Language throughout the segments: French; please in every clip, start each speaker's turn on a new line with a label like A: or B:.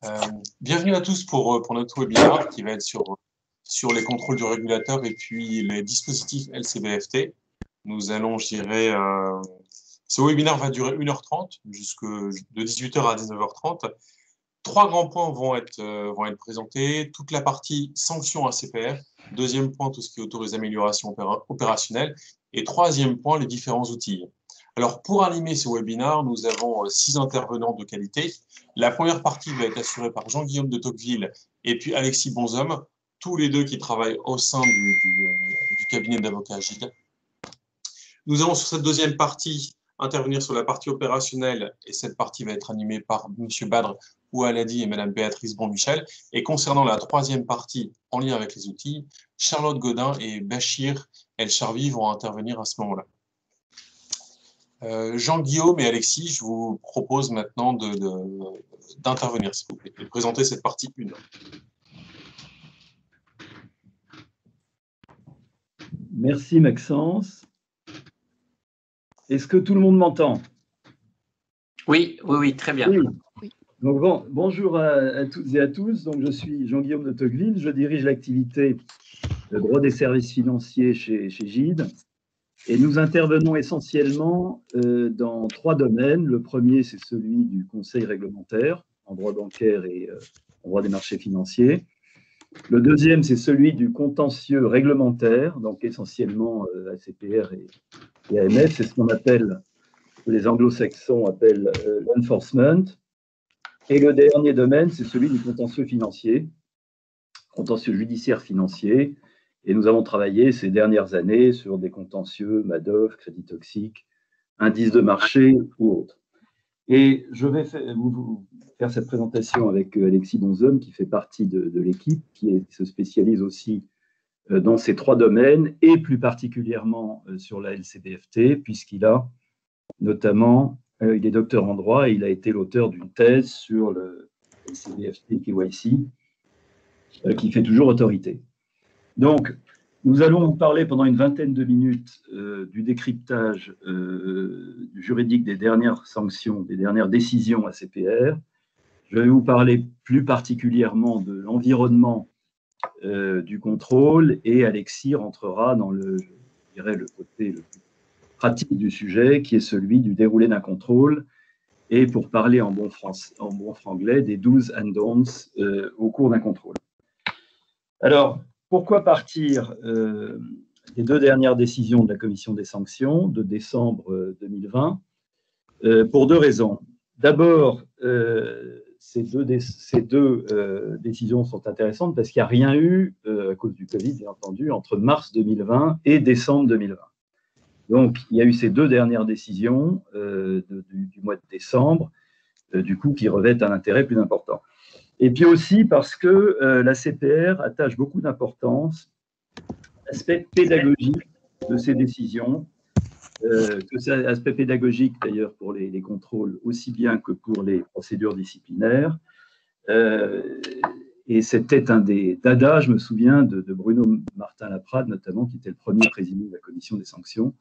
A: Euh, Bienvenue à tous pour notre webinaire qui va être sur les contrôles du régulateur et puis les dispositifs LCBFT. Nous allons, je dirais, ce webinaire va durer 1h30, de 18h à 19h30. Trois grands points vont être présentés. Toute la partie sanctions ACPR. Deuxième point, tout ce qui autorise amélioration opérationnelle. Et troisième point, les différents outils. Alors, pour animer ce webinaire, nous avons 6 intervenants de qualité. La première partie va être assurée par Jean-Guillaume de Tocqueville et puis Alexis Bonhomme, tous les deux qui travaillent au sein du cabinet d'avocats Agile. Nous allons sur cette deuxième partie intervenir sur la partie opérationnelle et cette partie va être animée par M. Badr Oualadi et Mme Béatrice Bonmichel. Et concernant la troisième partie en lien avec les outils, Charlotte Godin et Bachir El Charvi vont intervenir à ce moment-là. Jean-Guillaume et Alexis, je vous propose maintenant d'intervenir, s'il vous plaît, et de présenter cette partie 1.
B: Merci Maxence. Est-ce que tout le monde m'entend?
C: Oui, très bien.
B: Oui. Donc, bonjour à toutes et à tous. Donc, je suis Jean-Guillaume de Tocqueville. Je dirige l'activité de droit des services financiers chez GIDE. Et nous intervenons essentiellement dans 3 domaines. Le premier, c'est celui du conseil réglementaire en droit bancaire et en droit des marchés financiers. Le deuxième, c'est celui du contentieux réglementaire, donc essentiellement ACPR et AMF. C'est ce qu'on appelle, que les anglo-saxons appellent l'enforcement. Et le dernier domaine, c'est celui du contentieux financier, contentieux judiciaire financier. Et nous avons travaillé ces dernières années sur des contentieux Madoff, crédit toxique, indices de marché ou autres. Et je vais vous faire cette présentation avec Alexis Bonhomme, qui fait partie de l'équipe, qui se spécialise aussi dans ces 3 domaines, et plus particulièrement sur la LCBFT, puisqu'il a notamment, il est docteur en droit et il a été l'auteur d'une thèse sur le LCBFT KYC, qui fait toujours autorité. Donc, nous allons parler pendant une vingtaine de minutes du décryptage juridique des dernières sanctions, des dernières décisions ACPR. Je vais vous parler plus particulièrement de l'environnement du contrôle et Alexis rentrera dans le côté le plus pratique du sujet, qui est celui du déroulé d'un contrôle et, pour parler en bon franglais, des 12 and don'ts au cours d'un contrôle. Alors, pourquoi partir des 2 dernières décisions de la Commission des sanctions de décembre 2020 pour 2 raisons. D'abord, ces deux décisions sont intéressantes parce qu'il n'y a rien eu, à cause du Covid, bien entendu, entre mars 2020 et décembre 2020. Donc, il y a eu ces 2 dernières décisions du mois de décembre, du coup, qui revêtent un intérêt plus important. Et puis aussi parce que la CPR attache beaucoup d'importance à l'aspect pédagogique de ces décisions, que c'est un aspect pédagogique d'ailleurs pour les contrôles aussi bien que pour les procédures disciplinaires. Et c'était un des dadas, je me souviens, de Bruno Martin-Laprade notamment, qui était le premier président de la commission des sanctions,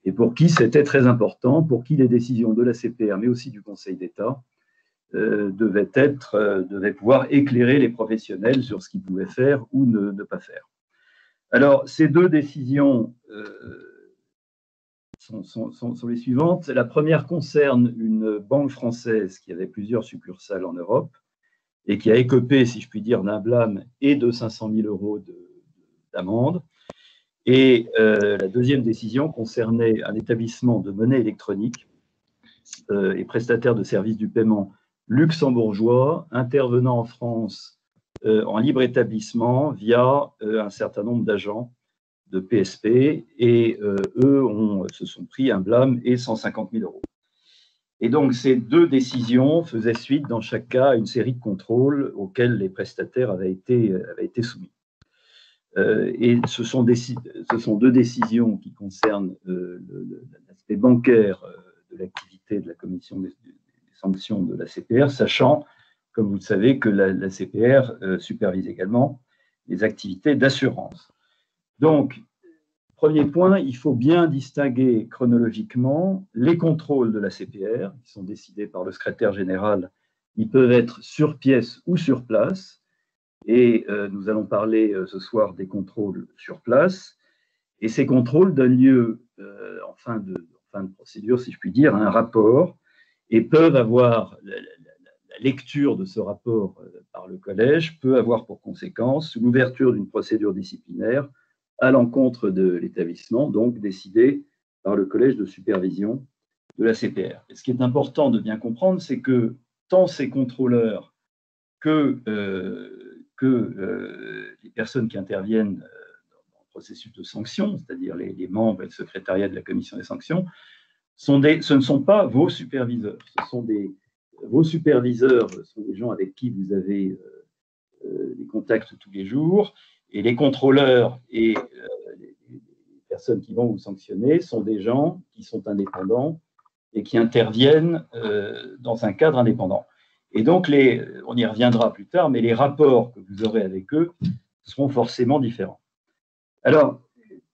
B: et pour qui c'était très important, pour qui les décisions de la CPR, mais aussi du Conseil d'État, devaient pouvoir éclairer les professionnels sur ce qu'ils pouvaient faire ou ne pas faire. Alors, ces 2 décisions sont les suivantes. La première concerne une banque française qui avait plusieurs succursales en Europe et qui a écopé, si je puis dire, d'un blâme et de 500 000 € d'amende. Et la deuxième décision concernait un établissement de monnaie électronique et prestataire de services du paiement luxembourgeois intervenant en France en libre établissement via un certain nombre d'agents de PSP et eux se sont pris un blâme et 150 000 €. Et donc ces 2 décisions faisaient suite dans chaque cas à une série de contrôles auxquels les prestataires avaient été soumis. Et ce sont 2 décisions qui concernent l'aspect bancaire de l'activité de la commission des sanctions de la CPR, sachant, comme vous le savez, que la CPR supervise également les activités d'assurance. Donc, premier point, il faut bien distinguer chronologiquement les contrôles de la CPR, qui sont décidés par le secrétaire général Ils peuvent être sur pièce ou sur place. Et nous allons parler ce soir des contrôles sur place. Et ces contrôles donnent lieu, en fin de procédure, si je puis dire, à un rapport et peuvent avoir, la lecture de ce rapport par le collège peut avoir pour conséquence l'ouverture d'une procédure disciplinaire à l'encontre de l'établissement, donc décidée par le collège de supervision de la CPR. Et ce qui est important de bien comprendre, c'est que tant ces contrôleurs que les personnes qui interviennent dans le processus de sanction, c'est-à-dire les membres et le secrétariat de la commission des sanctions, ce ne sont pas vos superviseurs. Vos superviseurs sont des gens avec qui vous avez des contacts tous les jours, et les contrôleurs et les personnes qui vont vous sanctionner sont des gens qui sont indépendants et qui interviennent dans un cadre indépendant. Et donc, on y reviendra plus tard, mais les rapports que vous aurez avec eux seront forcément différents. Alors,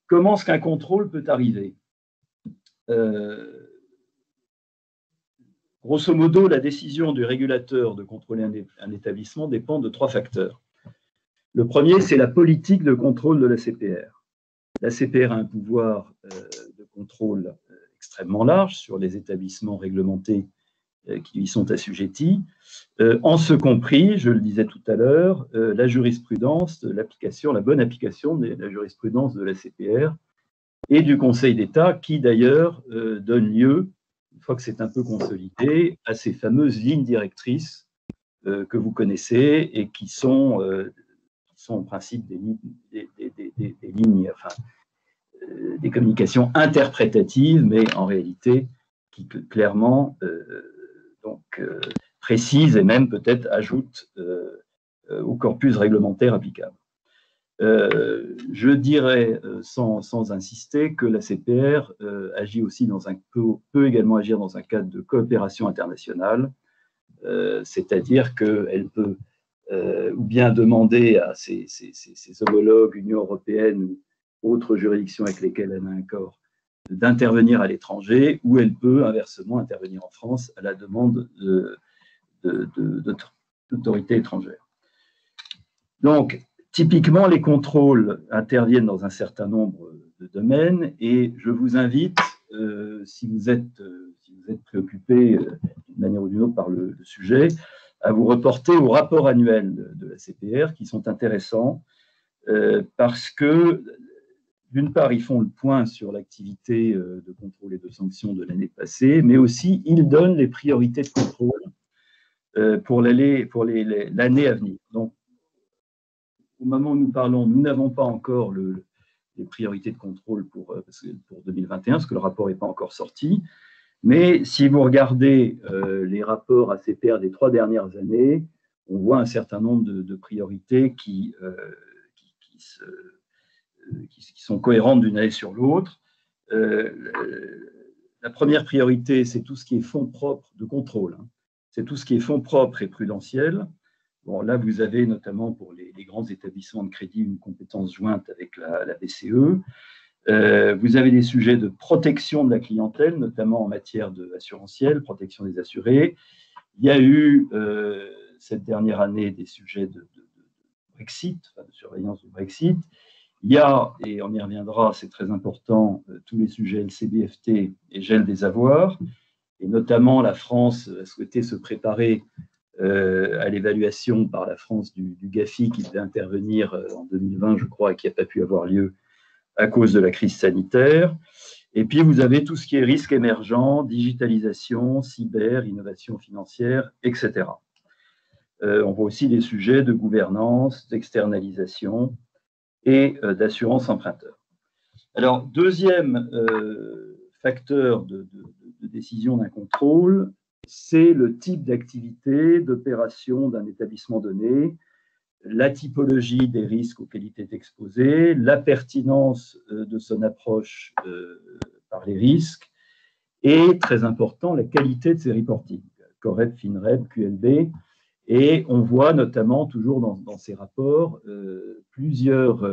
B: comment est-ce qu'un contrôle peut arriver ? Grosso modo, la décision du régulateur de contrôler un établissement dépend de 3 facteurs. Le premier, c'est la politique de contrôle de la CPR. La CPR a un pouvoir de contrôle extrêmement large sur les établissements réglementés qui y sont assujettis, en ce compris, je le disais tout à l'heure, la jurisprudence, la bonne application de la jurisprudence de la CPR et du Conseil d'État, qui d'ailleurs donne lieu, une fois que c'est un peu consolidé, à ces fameuses lignes directrices que vous connaissez et qui sont en principe des communications interprétatives, mais en réalité qui clairement précisent et même peut-être ajoutent au corpus réglementaire applicable. Je dirais, sans insister, que la CPR agit aussi peut également agir dans un cadre de coopération internationale, c'est-à-dire qu'elle peut ou bien demander à ses homologues, Union européenne ou autres juridictions avec lesquelles elle a un accord, d'intervenir à l'étranger, ou elle peut inversement intervenir en France à la demande d'autorités étrangères. Donc, typiquement, les contrôles interviennent dans un certain nombre de domaines et je vous invite, si vous êtes préoccupé d'une manière ou d'une autre par le sujet, à vous reporter au rapport annuel de la CPR qui sont intéressants parce que, d'une part, ils font le point sur l'activité de contrôle et de sanction de l'année passée, mais aussi ils donnent les priorités de contrôle pour l'année à venir. Donc, au moment où nous parlons, nous n'avons pas encore les priorités de contrôle pour 2021, parce que le rapport n'est pas encore sorti. Mais si vous regardez les rapports ACPR des 3 dernières années, on voit un certain nombre de priorités qui sont cohérentes d'une année sur l'autre. La première priorité, c'est tout ce qui est fonds propres de contrôle. C'est tout ce qui est fonds propres et prudentiels. Bon, là, vous avez notamment pour les grands établissements de crédit une compétence jointe avec la BCE. Vous avez des sujets de protection de la clientèle, notamment en matière assurantielle, protection des assurés. Il y a eu cette dernière année des sujets de Brexit, de surveillance du Brexit. Il y a, et on y reviendra, c'est très important, tous les sujets LCBFT et gel des avoirs. Et notamment, la France a souhaité se préparer à l'évaluation par la France du GAFI qui devait intervenir en 2020, je crois, et qui n'a pas pu avoir lieu à cause de la crise sanitaire. Et puis, vous avez tout ce qui est risque émergent, digitalisation, cyber, innovation financière, etc. On voit aussi des sujets de gouvernance, d'externalisation et d'assurance emprunteur. Alors, deuxième facteur de décision d'un contrôle, c'est le type d'activité, d'opération d'un établissement donné, la typologie des risques auxquels il est exposé, la pertinence de son approche par les risques et, très important, la qualité de ses reportings, COREP, FINREP, QLB. Et on voit notamment toujours dans ces rapports plusieurs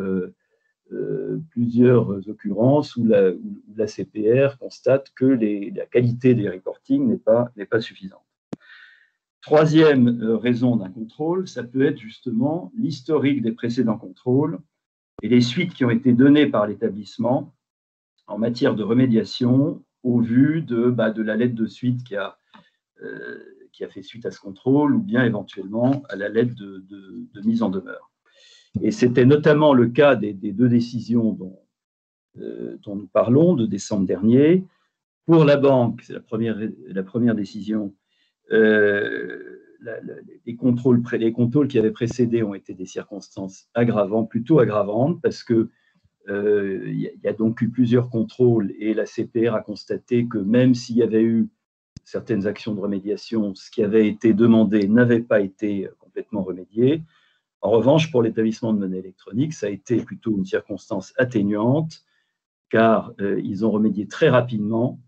B: occurrences où la CPR constate que la qualité des reportings n'est pas suffisante. Troisième raison d'un contrôle, ça peut être justement l'historique des précédents contrôles et les suites qui ont été données par l'établissement en matière de remédiation au vu de la lettre de suite qui a fait suite à ce contrôle ou bien éventuellement à la lettre de mise en demeure. Et c'était notamment le cas des deux décisions dont nous parlons de décembre dernier. Pour la banque, c'est la première décision, les contrôles qui avaient précédé ont été des circonstances aggravantes, plutôt aggravantes, parce que il y a donc eu plusieurs contrôles et la CPR a constaté que même s'il y avait eu certaines actions de remédiation, ce qui avait été demandé n'avait pas été complètement remédié. En revanche, pour l'établissement de monnaie électronique, ça a été plutôt une circonstance atténuante, car ils ont remédié très rapidement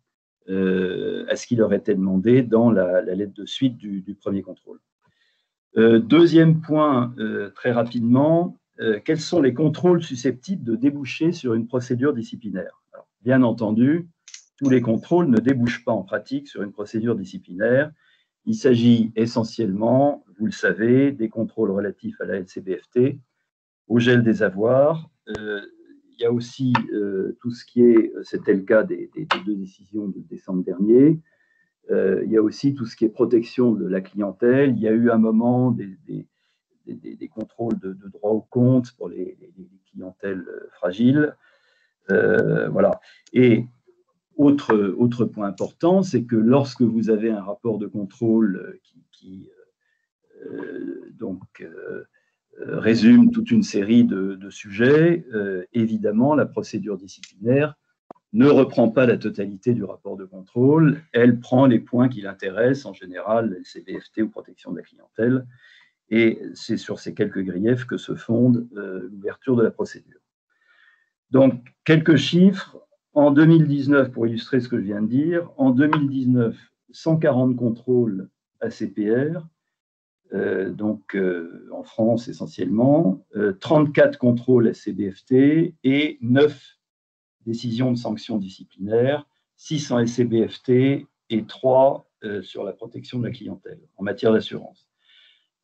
B: à ce qui leur était demandé dans la lettre de suite du premier contrôle. Deuxième point, très rapidement, quels sont les contrôles susceptibles de déboucher sur une procédure disciplinaire? Alors, bien entendu, tous les contrôles ne débouchent pas en pratique sur une procédure disciplinaire. Il s'agit essentiellement, vous le savez, des contrôles relatifs à la LCBFT, au gel des avoirs. Il y a aussi tout ce qui est, c'était le cas des deux décisions de décembre dernier, il y a aussi tout ce qui est protection de la clientèle. Il y a eu un moment des contrôles de droit au compte pour les clientèles fragiles. Voilà. Et autre point important, c'est que lorsque vous avez un rapport de contrôle qui résume toute une série de sujets, évidemment, la procédure disciplinaire ne reprend pas la totalité du rapport de contrôle, elle prend les points qui l'intéressent, en général, LCBFT ou protection de la clientèle, et c'est sur ces quelques griefs que se fonde l'ouverture de la procédure. Donc, quelques chiffres. En 2019, pour illustrer ce que je viens de dire, en 2019, 140 contrôles ACPR, en France essentiellement, 34 contrôles LCBFT et 9 décisions de sanctions disciplinaires, 6 en LCBFT et 3 sur la protection de la clientèle en matière d'assurance.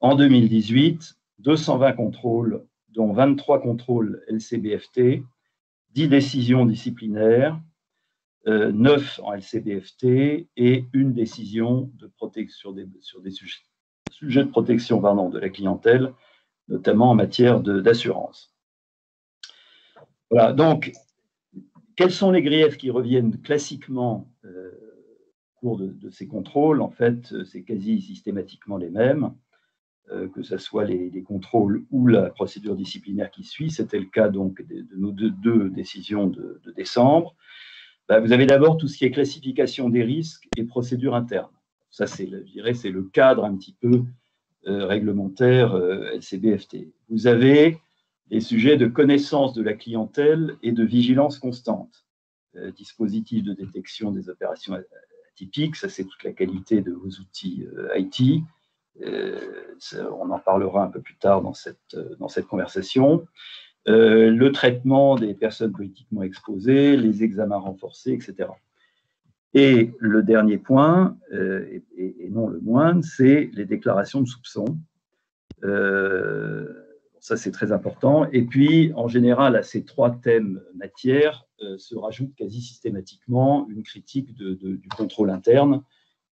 B: En 2018, 220 contrôles, dont 23 contrôles LCBFT, 10 décisions disciplinaires, 9 en LCBFT et une décision de protection sur des sujets de protection de la clientèle, notamment en matière d'assurance. Voilà, donc, quels sont les griefs qui reviennent classiquement au cours de ces contrôles? En fait, c'est quasi systématiquement les mêmes, que ce soit les contrôles ou la procédure disciplinaire qui suit. C'était le cas donc de nos deux décisions de décembre. Vous avez d'abord tout ce qui est classification des risques et procédure interne. Ça, je dirais, c'est le cadre un petit peu réglementaire LCBFT. Vous avez les sujets de connaissance de la clientèle et de vigilance constante. Dispositif de détection des opérations atypiques, ça c'est toute la qualité de vos outils IT. On en parlera un peu plus tard dans cette conversation. Le traitement des personnes politiquement exposées, les examens renforcés, etc. Et le dernier point, et non le moindre, c'est les déclarations de soupçons. Ça, c'est très important. Et puis, en général, à ces trois thèmes matières, se rajoute quasi systématiquement une critique du contrôle interne,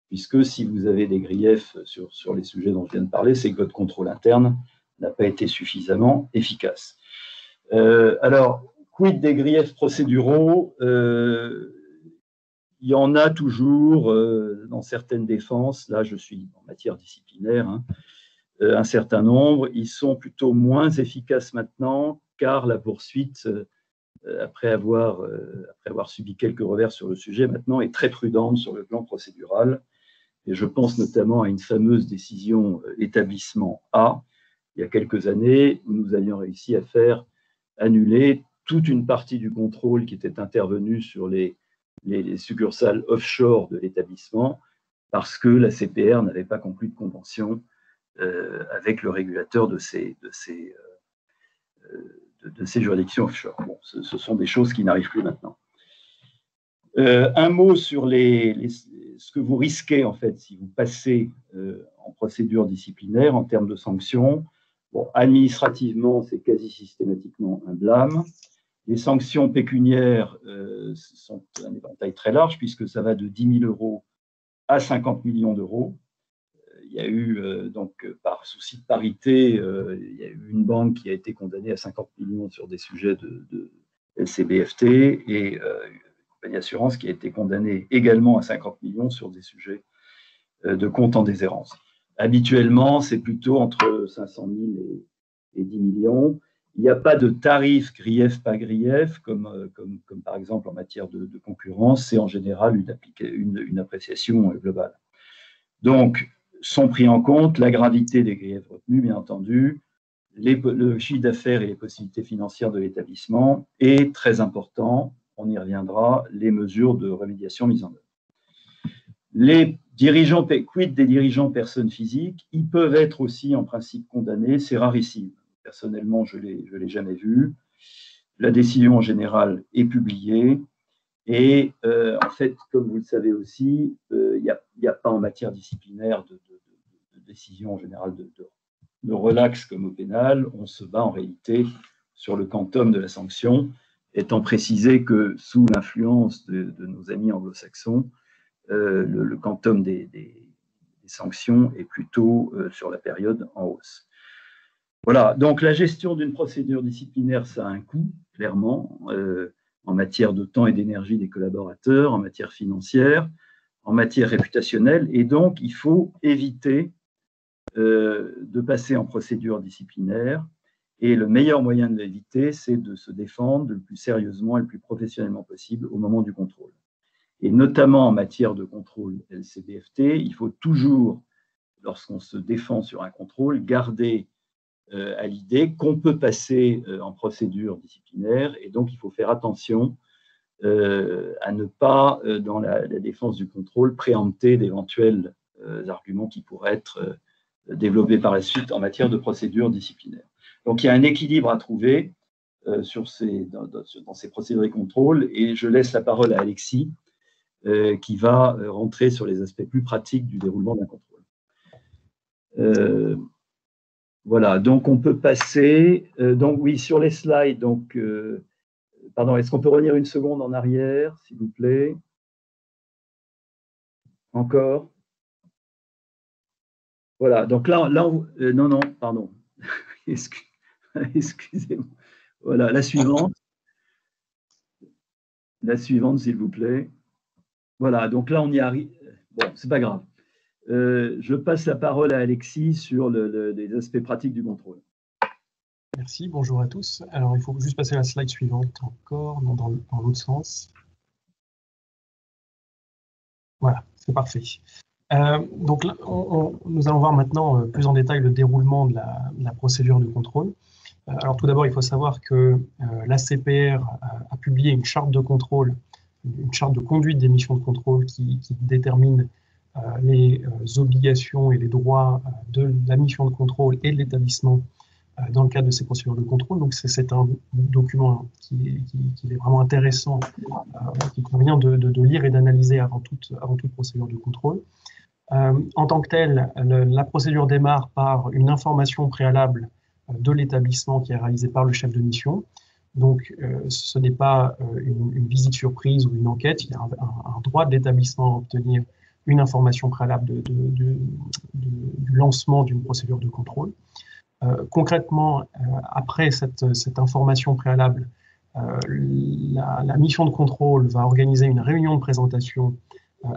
B: puisque si vous avez des griefs sur les sujets dont je viens de parler, c'est que votre contrôle interne n'a pas été suffisamment efficace. Alors, quid des griefs procéduraux? Il y en a toujours dans certaines défenses. Là, je suis en matière disciplinaire, hein, un certain nombre. Ils sont plutôt moins efficaces maintenant, car la poursuite, après avoir subi quelques revers sur le sujet, maintenant est très prudente sur le plan procédural. Et je pense notamment à une fameuse décision établissement A, il y a quelques années, où nous avions réussi à faire annuler toute une partie du contrôle qui était intervenu sur les succursales offshore de l'établissement, parce que la CPR n'avait pas conclu de convention avec le régulateur de ces juridictions offshore. Bon, ce sont des choses qui n'arrivent plus maintenant. Un mot sur ce que vous risquez, en fait, si vous passez en procédure disciplinaire en termes de sanctions. Bon, administrativement, c'est quasi systématiquement un blâme. Les sanctions pécuniaires sont un éventail très large, puisque ça va de 10 000 € à 50 millions d'euros. Il y a eu, donc, par souci de parité, il y a eu une banque qui a été condamnée à 50 millions sur des sujets de LCBFT et une compagnie d'assurance qui a été condamnée également à 50 millions sur des sujets de compte en déshérence. Habituellement, c'est plutôt entre 500 000 et 10 millions. Il n'y a pas de tarif grief pas grief, comme par exemple en matière de concurrence, c'est en général une appréciation globale. Donc, sont pris en compte la gravité des griefs retenus, bien entendu, le chiffre d'affaires et les possibilités financières de l'établissement, et très important, on y reviendra, les mesures de remédiation mises en œuvre. Les dirigeants, quid des dirigeants personnes physiques, ils peuvent être aussi en principe condamnés, c'est rarissime. Personnellement, je ne l'ai jamais vu. La décision en général est publiée. Et en fait, comme vous le savez aussi, il n'y a pas en matière disciplinaire de décision en général de relax comme au pénal. On se bat en réalité sur le quantum de la sanction, étant précisé que sous l'influence de nos amis anglo-saxons, le quantum des sanctions est plutôt sur la période en hausse. Voilà, donc la gestion d'une procédure disciplinaire, ça a un coût, clairement, en matière de temps et d'énergie des collaborateurs, en matière financière, en matière réputationnelle, et donc il faut éviter de passer en procédure disciplinaire, et le meilleur moyen de l'éviter, c'est de se défendre le plus sérieusement et le plus professionnellement possible au moment du contrôle. Et notamment en matière de contrôle LCBFT, il faut toujours, lorsqu'on se défend sur un contrôle, garder à l'idée qu'on peut passer en procédure disciplinaire, et donc il faut faire attention à ne pas, dans la défense du contrôle, préempter d'éventuels arguments qui pourraient être développés par la suite en matière de procédure disciplinaire. Donc il y a un équilibre à trouver dans ces procédures de contrôle, et je laisse la parole à Alexis qui va rentrer sur les aspects plus pratiques du déroulement d'un contrôle. Voilà, donc on peut passer, donc oui, sur les slides, donc, pardon, est-ce qu'on peut revenir une seconde en arrière, s'il vous plaît? Encore? Voilà, donc là non, pardon, excusez-moi. Voilà, la suivante, s'il vous plaît. Voilà, donc là on y arrive, bon, c'est pas grave. Je passe la parole à Alexis sur les aspects pratiques du contrôle.
D: Merci, bonjour à tous. Alors, il faut juste passer à la slide suivante encore, non, dans l'autre sens. Voilà, c'est parfait. Donc, là, nous allons voir maintenant plus en détail le déroulement de la procédure de contrôle. Alors, tout d'abord, il faut savoir que l'ACPR a publié une charte de contrôle, une charte de conduite des missions de contrôle qui détermine les obligations et les droits de la mission de contrôle et de l'établissement dans le cadre de ces procédures de contrôle. Donc, c'est un document qui est vraiment intéressant, qu'il convient de lire et d'analyser avant toute procédure de contrôle. En tant que telle, la procédure démarre par une information préalable de l'établissement qui est réalisée par le chef de mission. Donc, ce n'est pas une visite surprise ou une enquête, il y a un droit de l'établissement à obtenir une information préalable du lancement d'une procédure de contrôle. Concrètement, après cette information préalable, la mission de contrôle va organiser une réunion de présentation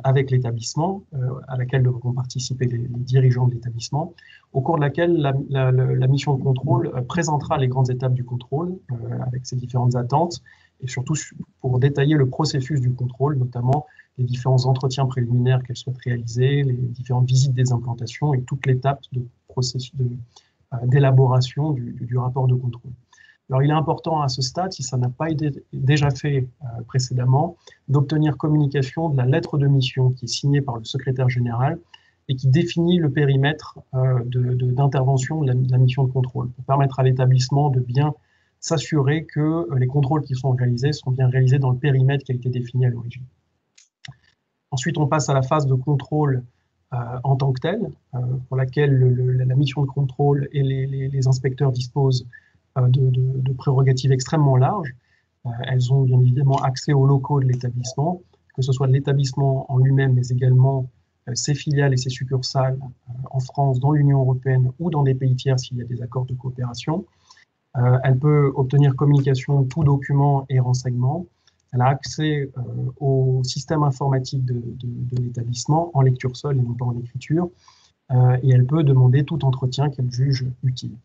D: avec l'établissement, à laquelle devront participer les dirigeants de l'établissement, au cours de laquelle la mission de contrôle présentera les grandes étapes du contrôle, avec ses différentes attentes, et surtout pour détailler le processus du contrôle, notamment les différents entretiens préliminaires qu'elle souhaite réaliser, les différentes visites des implantations et toute l'étape de processus d'élaboration du rapport de contrôle. Alors, il est important à ce stade, si ça n'a pas été déjà fait précédemment, d'obtenir communication de la lettre de mission qui est signée par le secrétaire général et qui définit le périmètre d'intervention de la mission de contrôle, pour permettre à l'établissement de bien s'assurer que les contrôles qui sont bien réalisés dans le périmètre qui a été défini à l'origine. Ensuite, on passe à la phase de contrôle en tant que telle, pour laquelle la mission de contrôle et les inspecteurs disposent de prérogatives extrêmement larges. Elles ont bien évidemment accès aux locaux de l'établissement, que ce soit de l'établissement en lui-même, mais également ses filiales et ses succursales en France, dans l'Union européenne ou dans des pays tiers s'il y a des accords de coopération. Elle peut obtenir communication de tout document et renseignements. Elle a accès au système informatique de l'établissement en lecture seule et non pas en écriture. Et elle peut demander tout entretien qu'elle juge utile.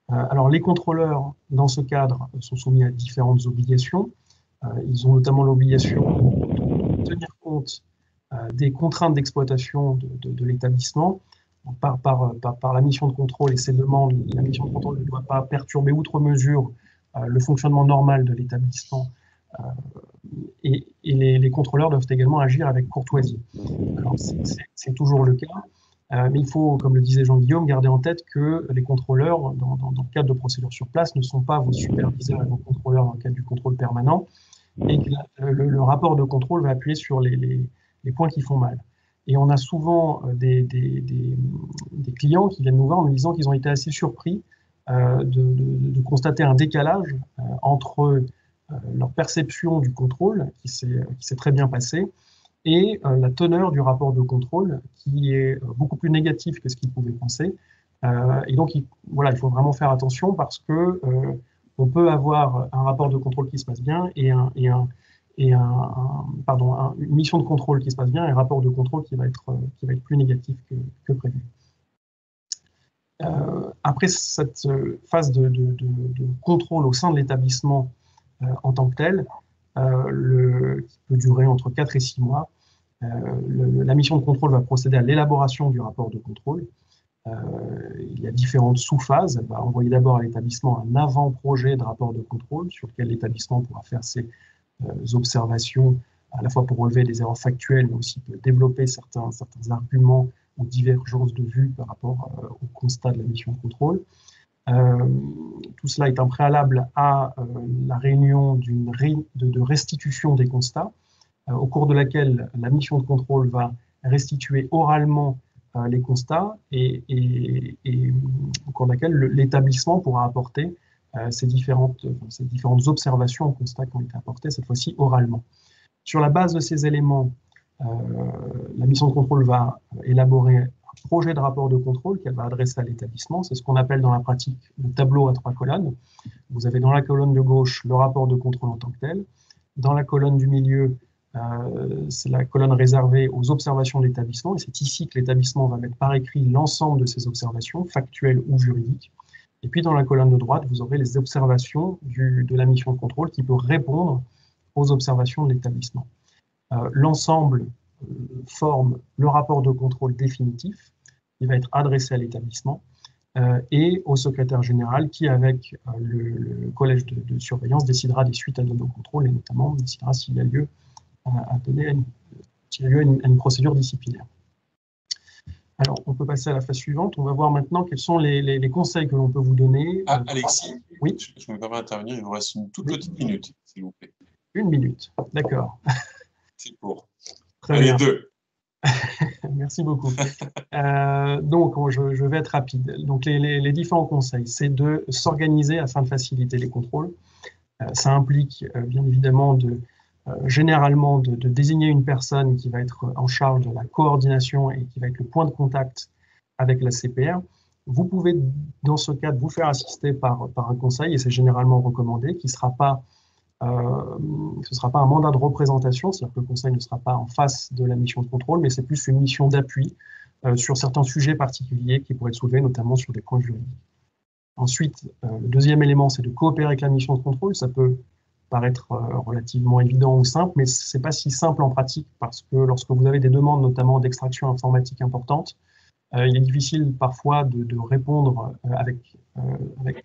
D: Alors, les contrôleurs, dans ce cadre, sont soumis à différentes obligations. Ils ont notamment l'obligation de tenir compte des contraintes d'exploitation de l'établissement. Par la mission de contrôle et ses demandes, la mission de contrôle ne doit pas perturber outre mesure le fonctionnement normal de l'établissement. Et les contrôleurs doivent également agir avec courtoisie. Alors, c'est toujours le cas. Mais il faut, comme le disait Jean-Guillaume, garder en tête que les contrôleurs, dans le cadre de procédures sur place, ne sont pas vos superviseurs et vos contrôleurs dans le cadre du contrôle permanent, et que le rapport de contrôle va appuyer sur les points qui font mal. Et on a souvent des clients qui viennent nous voir en nous disant qu'ils ont été assez surpris de constater un décalage entre leur perception du contrôle, qui s'est très bien passé, et la teneur du rapport de contrôle qui est beaucoup plus négatif que ce qu'ils pouvaient penser. Et donc, il faut vraiment faire attention parce que on peut avoir un rapport de contrôle qui se passe bien et une mission de contrôle qui se passe bien et un rapport de contrôle qui va être plus négatif que prévu. Après cette phase de contrôle au sein de l'établissement en tant que tel, qui peut durer entre 4 et 6 mois, la mission de contrôle va procéder à l'élaboration du rapport de contrôle. Il y a différentes sous-phases. Elle va envoyer d'abord à l'établissement un avant-projet de rapport de contrôle sur lequel l'établissement pourra faire ses observations, à la fois pour relever des erreurs factuelles, mais aussi pour développer certains arguments ou divergences de vue par rapport au constat de la mission de contrôle. Tout cela est un préalable à la réunion de restitution des constats, au cours de laquelle la mission de contrôle va restituer oralement les constats et au cours de laquelle l'établissement pourra apporter ces différentes observations aux constats qui ont été apportés, cette fois-ci oralement. Sur la base de ces éléments, la mission de contrôle va élaborer un projet de rapport de contrôle qu'elle va adresser à l'établissement. C'est ce qu'on appelle dans la pratique le tableau à 3 colonnes. Vous avez dans la colonne de gauche le rapport de contrôle en tant que tel. Dans la colonne du milieu, c'est la colonne réservée aux observations de l'établissement. Et c'est ici que l'établissement va mettre par écrit l'ensemble de ces observations, factuelles ou juridiques. Et puis dans la colonne de droite, vous aurez les observations de la mission de contrôle qui peut répondre aux observations de l'établissement. L'ensemble forme le rapport de contrôle définitif qui va être adressé à l'établissement et au secrétaire général qui, avec le collège de surveillance, décidera des suites à donner au contrôle et notamment décidera s'il y a lieu à une procédure disciplinaire. Alors, on peut passer à la phase suivante. On va voir maintenant quels sont les conseils que l'on peut vous donner.
A: Alexis,
D: oui,
A: je me permets d'intervenir, il vous reste une toute petite minute, s'il vous plaît.
D: 1 minute, d'accord.
A: C'est court.
D: Très
A: Allez,
D: bien.
A: 2.
D: Merci beaucoup. Donc, je vais être rapide. Donc, les différents conseils, c'est de s'organiser afin de faciliter les contrôles. Ça implique, bien évidemment, généralement de désigner une personne qui va être en charge de la coordination et qui va être le point de contact avec la CPR. Vous pouvez, dans ce cadre, vous faire assister par un conseil, et c'est généralement recommandé, qui ne sera pas ce sera pas un mandat de représentation, c'est-à-dire que le conseil ne sera pas en face de la mission de contrôle, mais c'est plus une mission d'appui sur certains sujets particuliers qui pourraient être soulevés, notamment sur des points juridiques. Ensuite, le deuxième élément, c'est de coopérer avec la mission de contrôle. Ça peut paraître relativement évident ou simple, mais ce n'est pas si simple en pratique, parce que lorsque vous avez des demandes, notamment d'extraction informatique importantes, il est difficile parfois de répondre avec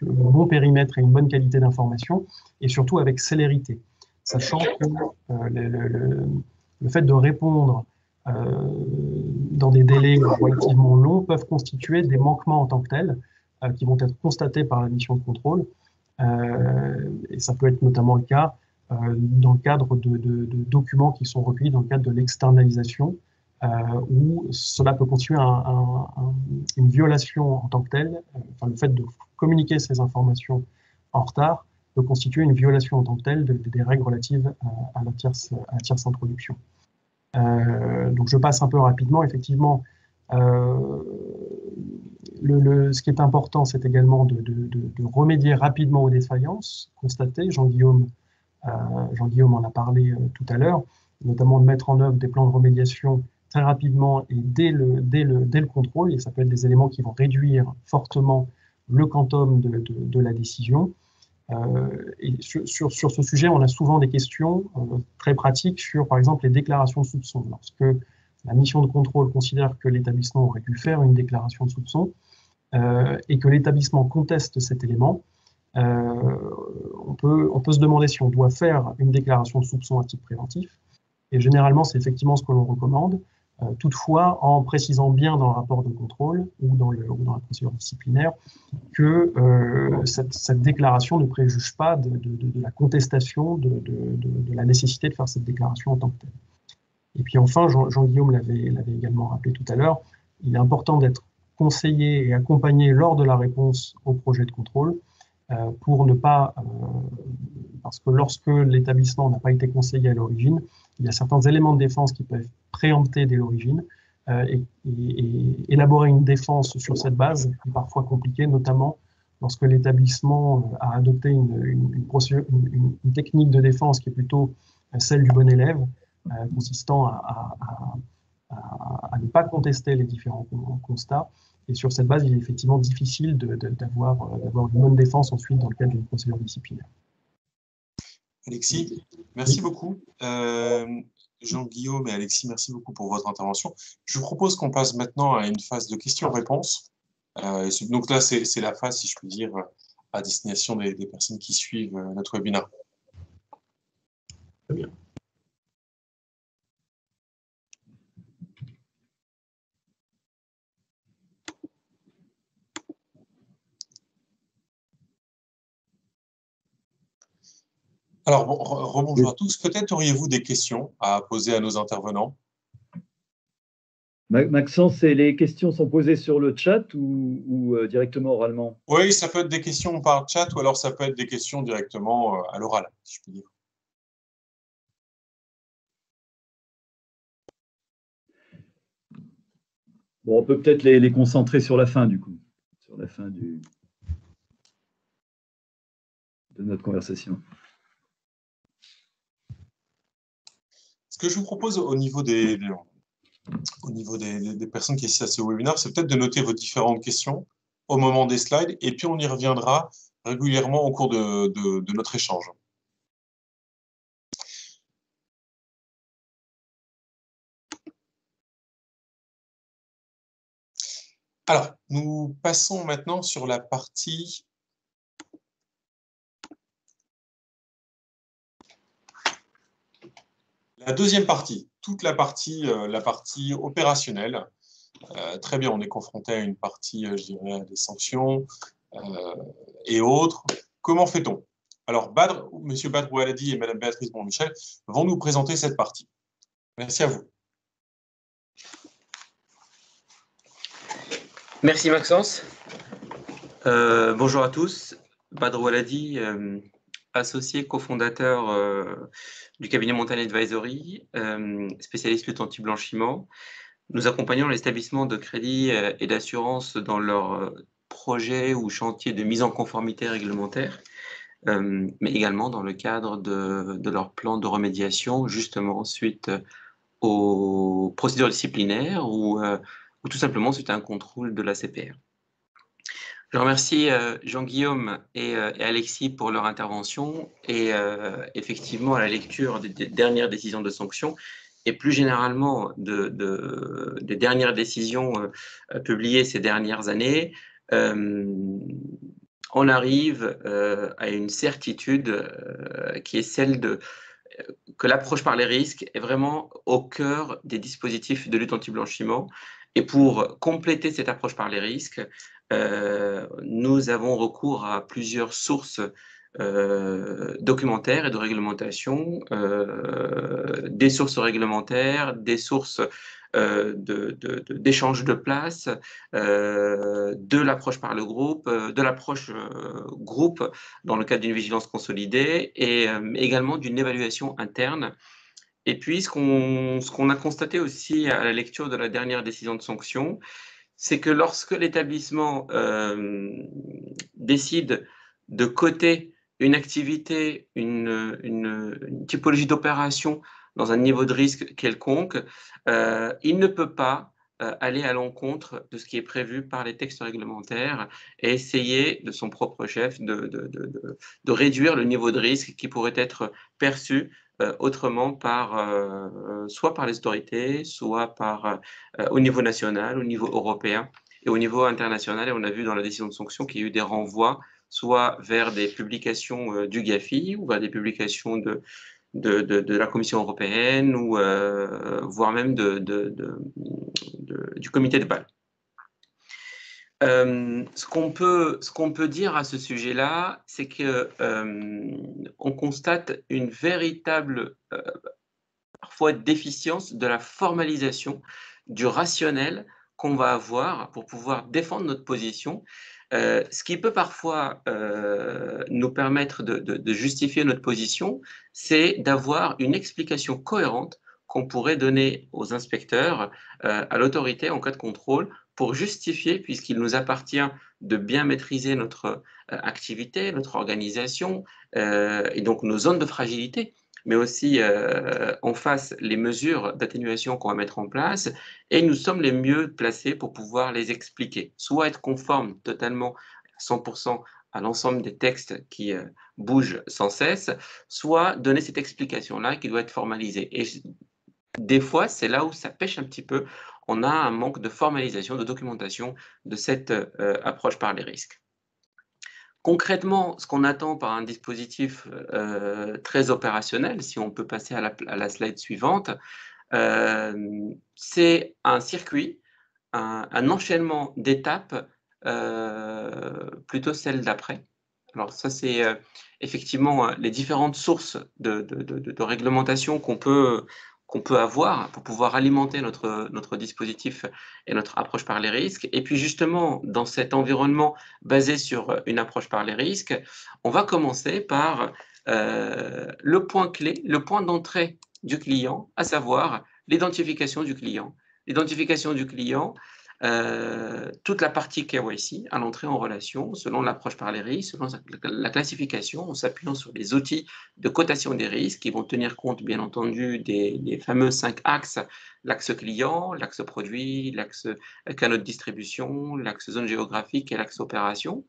D: le bon périmètre et une bonne qualité d'information, et surtout avec célérité, sachant que le fait de répondre dans des délais relativement longs peuvent constituer des manquements en tant que tels, qui vont être constatés par la mission de contrôle, et ça peut être notamment le cas dans le cadre de documents qui sont recueillis dans le cadre de l'externalisation où cela peut constituer une violation en tant que telle. Enfin, le fait de communiquer ces informations en retard peut constituer une violation en tant que telle des règles relatives à la tierce introduction. Donc je passe un peu rapidement. Effectivement, ce qui est important, c'est également de remédier rapidement aux défaillances constatées. Jean-Guillaume en a parlé tout à l'heure, notamment de mettre en œuvre des plans de remédiation très rapidement et dès le contrôle, et ça peut être des éléments qui vont réduire fortement le quantum de la décision. Et sur ce sujet, on a souvent des questions très pratiques sur, par exemple, les déclarations de soupçon. Lorsque la mission de contrôle considère que l'établissement aurait dû faire une déclaration de soupçon et que l'établissement conteste cet élément, on peut se demander si on doit faire une déclaration de soupçon à titre préventif. Et généralement, c'est effectivement ce que l'on recommande. Toutefois, en précisant bien dans le rapport de contrôle ou dans la procédure disciplinaire que cette déclaration ne préjuge pas de la contestation de la nécessité de faire cette déclaration en tant que telle. Et puis enfin, Jean-Guillaume l'avait également rappelé tout à l'heure, il est important d'être conseillé et accompagné lors de la réponse au projet de contrôle pour ne pas, parce que lorsque l'établissement n'a pas été conseillé à l'origine, il y a certains éléments de défense qui peuvent préempter dès l'origine et élaborer une défense sur cette base est parfois compliqué, notamment lorsque l'établissement a adopté une technique de défense qui est plutôt celle du bon élève, consistant à ne pas contester les différents constats. Et sur cette base, il est effectivement difficile d'avoir une bonne défense ensuite dans le cadre d'une procédure disciplinaire.
A: Alexis, merci beaucoup. Jean-Guillaume et Alexis, merci beaucoup pour votre intervention. Je vous propose qu'on passe maintenant à une phase de questions-réponses. Donc là, c'est la phase, si je puis dire, à destination des personnes qui suivent notre webinaire.
D: Très bien.
A: Alors, rebonjour à tous. Peut-être auriez-vous des questions à poser à nos intervenants?
B: Maxence, les questions sont posées sur le chat ou directement oralement?
A: Oui, ça peut être des questions par chat ou alors ça peut être des questions directement à l'oral, si je puis dire.
B: Bon, on peut peut-être les concentrer sur la fin, du coup, sur la fin de notre conversation.
A: Ce que je vous propose au niveau des personnes qui assistent à ce webinaire, c'est peut-être de noter vos différentes questions au moment des slides, et puis on y reviendra régulièrement au cours de notre échange. Alors, nous passons maintenant sur la partie la deuxième partie, toute la partie opérationnelle. Très bien, on est confronté à une partie, je dirais, des sanctions et autres. Comment fait-on? Alors, M. Badr Oualadi et Mme Béatrice Bonmichel vont nous présenter cette partie. Merci à vous.
C: Merci Maxence. Bonjour à tous. Badr Oualadi, associé cofondateur du cabinet Montagne Advisory, spécialiste lutte anti-blanchiment. Nous accompagnons les établissements de crédit et d'assurance dans leurs projets ou chantiers de mise en conformité réglementaire, mais également dans le cadre de leur plan de remédiation, justement suite aux procédures disciplinaires ou tout simplement suite à un contrôle de la CPR. Je remercie Jean-Guillaume et Alexis pour leur intervention et effectivement à la lecture des dernières décisions de sanction et plus généralement des dernières décisions publiées ces dernières années, on arrive à une certitude qui est celle que l'approche par les risques est vraiment au cœur des dispositifs de lutte anti-blanchiment. Et pour compléter cette approche par les risques, nous avons recours à plusieurs sources documentaire et de réglementation, des sources réglementaires, des sources d'échange de place, de l'approche par le groupe, de l'approche groupe dans le cadre d'une vigilance consolidée et également d'une évaluation interne. Et puis, ce qu'on a constaté aussi à la lecture de la dernière décision de sanction, c'est que lorsque l'établissement décide de coter une activité, une typologie d'opération dans un niveau de risque quelconque, il ne peut pas aller à l'encontre de ce qui est prévu par les textes réglementaires et essayer de son propre chef de réduire le niveau de risque qui pourrait être perçu autrement soit par les autorités, soit au niveau national, au niveau européen et au niveau international. Et on a vu dans la décision de sanction qu'il y a eu des renvois soit vers des publications du GAFI ou vers des publications de la Commission européenne ou voire même du comité de Bâle. Ce qu'on peut dire à ce sujet-là, c'est que on constate une véritable parfois déficience de la formalisation du rationnel qu'on va avoir pour pouvoir défendre notre position, ce qui peut parfois nous permettre de justifier notre position, c'est d'avoir une explication cohérente qu'on pourrait donner aux inspecteurs, à l'autorité en cas de contrôle, pour justifier, puisqu'il nous appartient de bien maîtriser notre activité, notre organisation, et donc nos zones de fragilité, mais aussi en face les mesures d'atténuation qu'on va mettre en place, et nous sommes les mieux placés pour pouvoir les expliquer, soit être conformes totalement à 100% à l'ensemble des textes qui bougent sans cesse, soit donner cette explication-là qui doit être formalisée. Et des fois, c'est là où ça pêche un petit peu. On a un manque de formalisation, de documentation de cette approche par les risques. Concrètement, ce qu'on attend par un dispositif très opérationnel, si on peut passer à la slide suivante, c'est un circuit, un enchaînement d'étapes, plutôt celle d'après. Alors ça, c'est effectivement les différentes sources de réglementation qu'on peut avoir pour pouvoir alimenter notre dispositif et notre approche par les risques. Et puis justement, dans cet environnement basé sur une approche par les risques, on va commencer par le point clé, le point d'entrée du client, à savoir l'identification du client. L'identification du client, toute la partie KYC à l'entrée en relation, selon l'approche par les risques, selon la classification, en s'appuyant sur les outils de cotation des risques qui vont tenir compte, bien entendu, des fameux 5 axes, l'axe client, l'axe produit, l'axe canaux de distribution, l'axe zone géographique et l'axe opération,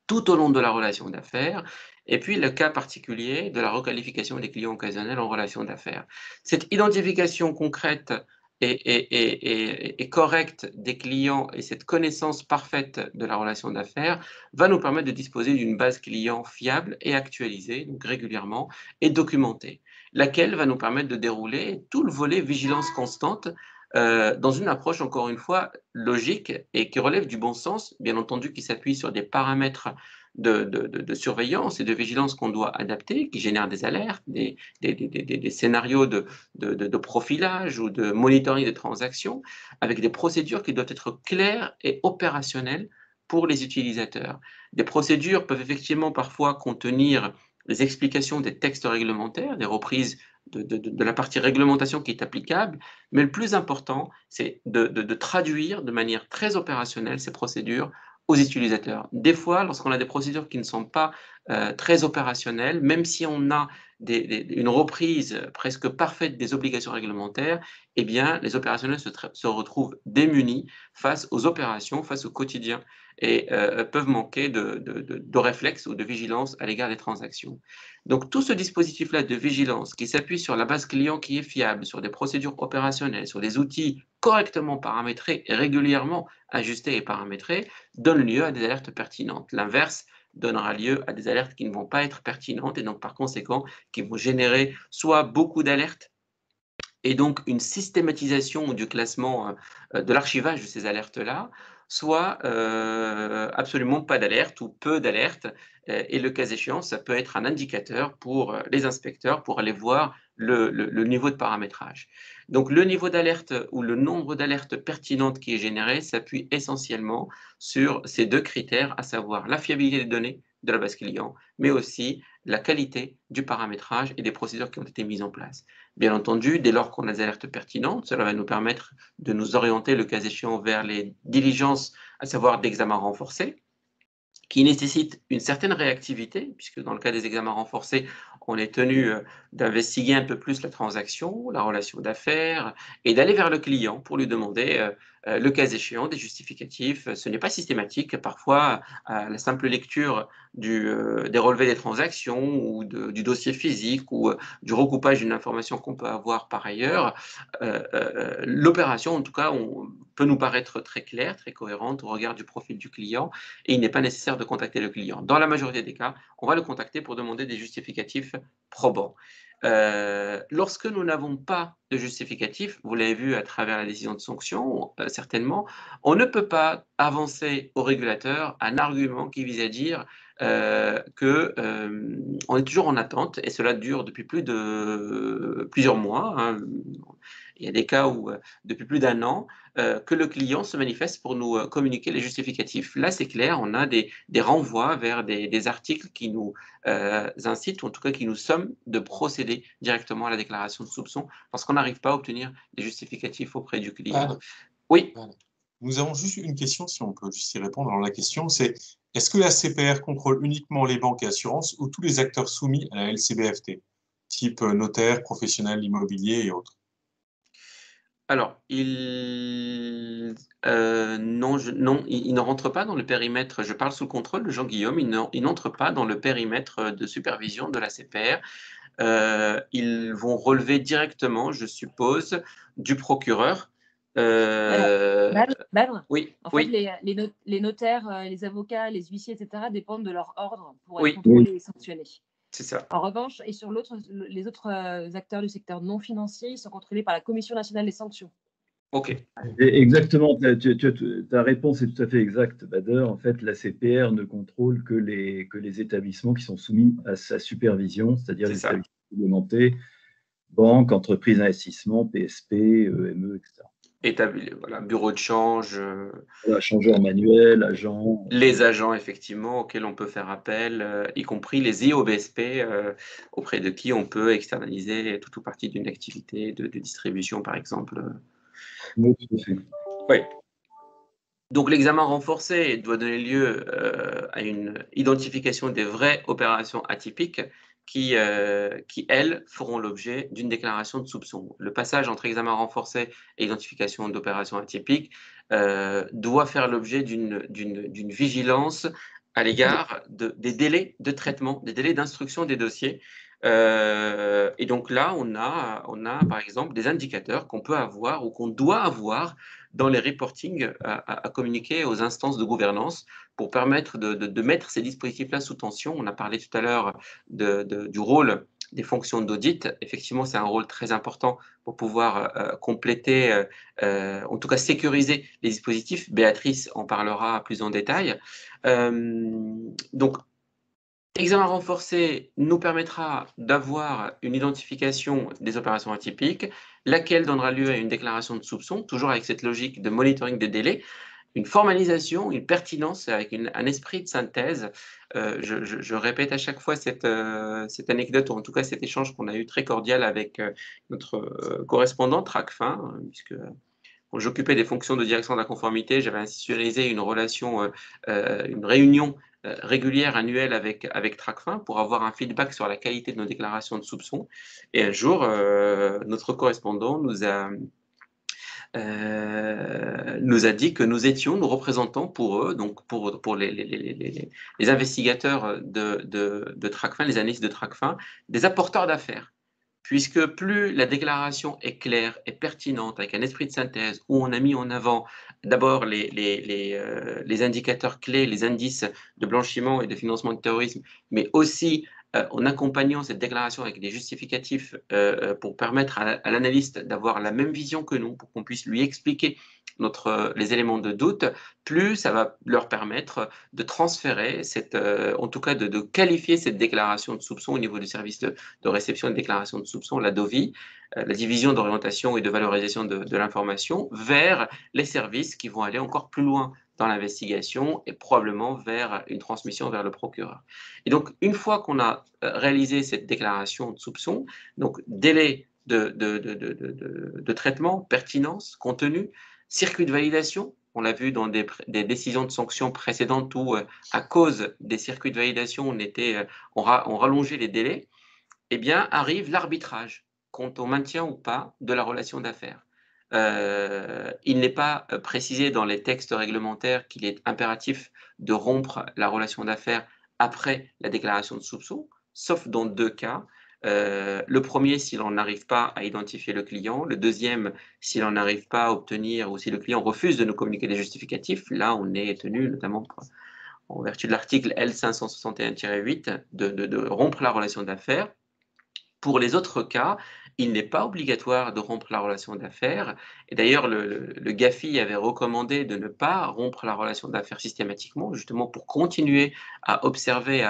C: tout au long de la relation d'affaires, et puis le cas particulier de la requalification des clients occasionnels en relation d'affaires. Cette identification concrète et correcte des clients et cette connaissance parfaite de la relation d'affaires va nous permettre de disposer d'une base client fiable et actualisée, donc régulièrement, et documentée, laquelle va nous permettre de dérouler tout le volet vigilance constante dans une approche, encore une fois, logique et qui relève du bon sens, bien entendu, qui s'appuie sur des paramètres de surveillance et de vigilance qu'on doit adapter, qui génèrent des alertes, des scénarios de profilage ou de monitoring des transactions, avec des procédures qui doivent être claires et opérationnelles pour les utilisateurs. Des procédures peuvent effectivement parfois contenir des explications des textes réglementaires, des reprises de la partie réglementation qui est applicable, mais le plus important, c'est de traduire de manière très opérationnelle ces procédures aux utilisateurs. Des fois, lorsqu'on a des procédures qui ne sont pas très opérationnelles, même si on a une reprise presque parfaite des obligations réglementaires, eh bien, les opérationnels se retrouvent démunis face aux opérations, face au quotidien, et peuvent manquer de réflexe ou de vigilance à l'égard des transactions. Donc, tout ce dispositif-là de vigilance qui s'appuie sur la base client qui est fiable, sur des procédures opérationnelles, sur des outils correctement paramétrés et régulièrement ajustés et paramétrés, donne lieu à des alertes pertinentes. L'inverse donnera lieu à des alertes qui ne vont pas être pertinentes et donc par conséquent qui vont générer soit beaucoup d'alertes et donc une systématisation du classement de l'archivage de ces alertes-là, soit absolument pas d'alerte ou peu d'alerte. Et le cas échéant, ça peut être un indicateur pour les inspecteurs pour aller voir le niveau de paramétrage. Donc le niveau d'alerte ou le nombre d'alertes pertinentes qui est généré s'appuie essentiellement sur ces deux critères, à savoir la fiabilité des données de la base client, mais aussi la qualité du paramétrage et des procédures qui ont été mises en place. Bien entendu, dès lors qu'on a des alertes pertinentes, cela va nous permettre de nous orienter, le cas échéant, vers les diligences, à savoir d'examen renforcé, qui nécessite une certaine réactivité, puisque dans le cas des examens renforcés, on est tenu d'investiguer un peu plus la transaction, la relation d'affaires, et d'aller vers le client pour lui demander, le cas échéant, des justificatifs. Ce n'est pas systématique. Parfois, à la simple lecture des relevés des transactions ou du dossier physique ou du recoupage d'une information qu'on peut avoir par ailleurs, l'opération, en tout cas, peut nous paraître très claire, très cohérente au regard du profil du client, et il n'est pas nécessaire de contacter le client. Dans la majorité des cas, on va le contacter pour demander des justificatifs probants. Lorsque nous n'avons pas de justificatif, vous l'avez vu à travers la décision de sanction, certainement, on ne peut pas avancer au régulateur un argument qui vise à dire on est toujours en attente, et cela dure depuis plusieurs mois. Hein. Il y a des cas où, depuis plus d'1 an, que le client se manifeste pour nous communiquer les justificatifs. Là, c'est clair, on a des renvois vers des articles qui nous incitent, ou en tout cas qui nous somment de procéder directement à la déclaration de soupçon, parce qu'on n'arrive pas à obtenir des justificatifs auprès du client. Oui.
A: Nous avons juste une question, si on peut juste y répondre. Alors, la question, c'est est-ce que la CPR contrôle uniquement les banques et assurances ou tous les acteurs soumis à la LCBFT, type notaire, professionnel, immobilier et autres?
C: Alors, non, il ne rentre pas dans le périmètre, je parle sous le contrôle de Jean-Guillaume, il n'entre pas dans le périmètre de supervision de la CPR. Ils vont relever directement, je suppose, du procureur.
E: Badre,
C: oui,
E: en
C: oui.
E: fait, les notaires, les avocats, les huissiers, etc., dépendent de leur ordre pour être
C: Oui.
E: contrôlés et sanctionnés.
C: C'est ça.
E: En revanche, et sur les autres acteurs du secteur non financier, ils sont contrôlés par la Commission nationale des sanctions.
C: OK.
B: Exactement, ta réponse est tout à fait exacte, Bader. En fait, la CPR ne contrôle que les établissements qui sont soumis à sa supervision, c'est-à-dire les établissements réglementés, banques, entreprises d'investissement, PSP, EME, etc.
C: Voilà, bureau de change.
B: Voilà, changeur manuel, agent.
C: Les agents, effectivement, auxquels on peut faire appel, y compris les IOBSP, auprès de qui on peut externaliser toute ou partie d'une activité de distribution, par exemple.
B: Oui, tout à fait.
C: Oui. Donc, l'examen renforcé doit donner lieu à une identification des vraies opérations atypiques qui, elles, feront l'objet d'une déclaration de soupçon. Le passage entre examen renforcé et identification d'opérations atypiques doit faire l'objet d'une vigilance à l'égard des délais de traitement, des délais d'instruction des dossiers. Et donc là, on a par exemple des indicateurs qu'on peut avoir ou qu'on doit avoir dans les reportings à communiquer aux instances de gouvernance pour permettre de mettre ces dispositifs-là sous tension. On a parlé tout à l'heure du rôle des fonctions d'audit. Effectivement, c'est un rôle très important pour pouvoir compléter, en tout cas sécuriser les dispositifs. Béatrice en parlera plus en détail. Donc, l'examen renforcé nous permettra d'avoir une identification des opérations atypiques, laquelle donnera lieu à une déclaration de soupçon, toujours avec cette logique de monitoring des délais, une formalisation, une pertinence avec un esprit de synthèse. Je répète à chaque fois cette anecdote, ou en tout cas cet échange qu'on a eu très cordial avec notre correspondant Tracfin, puisque quand j'occupais des fonctions de direction de la conformité, j'avais institutionnalisé une relation, une réunion régulière, annuelle avec Tracfin pour avoir un feedback sur la qualité de nos déclarations de soupçons. Et un jour, notre correspondant nous a dit que nous représentons pour eux, donc pour les investigateurs de Tracfin, les analystes de Tracfin, des apporteurs d'affaires. Puisque plus la déclaration est claire et pertinente, avec un esprit de synthèse, où on a mis en avant d'abord les indicateurs clés, les indices de blanchiment et de financement du terrorisme, mais aussi en accompagnant cette déclaration avec des justificatifs pour permettre à l'analyste d'avoir la même vision que nous, pour qu'on puisse lui expliquer les éléments de doute, plus ça va leur permettre de transférer, en tout cas de qualifier cette déclaration de soupçon au niveau du service de réception de déclaration de soupçon, la DOVI, la division d'orientation et de valorisation de l'information, vers les services qui vont aller encore plus loin dans l'investigation et probablement vers une transmission vers le procureur. Et donc, une fois qu'on a réalisé cette déclaration de soupçon, donc délai de traitement, pertinence, contenu, circuit de validation, on l'a vu dans des décisions de sanctions précédentes où, à cause des circuits de validation, on rallongeait les délais, eh bien, arrive l'arbitrage quant au maintien ou pas de la relation d'affaires. Il n'est pas précisé dans les textes réglementaires qu'il est impératif de rompre la relation d'affaires après la déclaration de soupçon, sauf dans 2 cas. Le premier, si l'on n'arrive pas à identifier le client. Le deuxième, si l'on n'arrive pas à obtenir ou si le client refuse de nous communiquer des justificatifs. Là, on est tenu, notamment en vertu de l'article L561-8, de rompre la relation d'affaires. Pour les autres cas, il n'est pas obligatoire de rompre la relation d'affaires. Et d'ailleurs, le GAFI avait recommandé de ne pas rompre la relation d'affaires systématiquement, justement pour continuer à observer,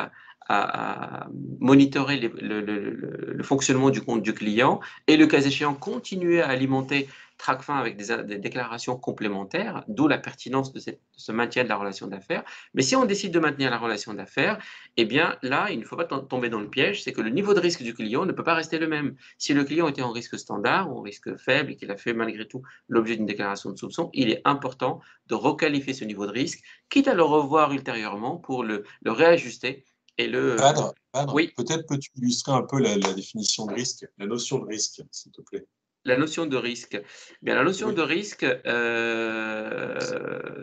C: à monitorer le fonctionnement du compte du client et, le cas échéant, continuer à alimenter TracFin avec des déclarations complémentaires, d'où la pertinence de ce maintien de la relation d'affaires. Mais si on décide de maintenir la relation d'affaires, eh bien là, il ne faut pas tomber dans le piège, c'est que le niveau de risque du client ne peut pas rester le même. Si le client était en risque standard ou en risque faible et qu'il a fait malgré tout l'objet d'une déclaration de soupçon, il est important de requalifier ce niveau de risque, quitte à le revoir ultérieurement pour le réajuster. Et
A: Badre,
C: oui.
A: Peut-être peux-tu illustrer un peu la définition de risque, la notion de risque, s'il te plaît.
C: La notion de risque. Bien, la notion de risque,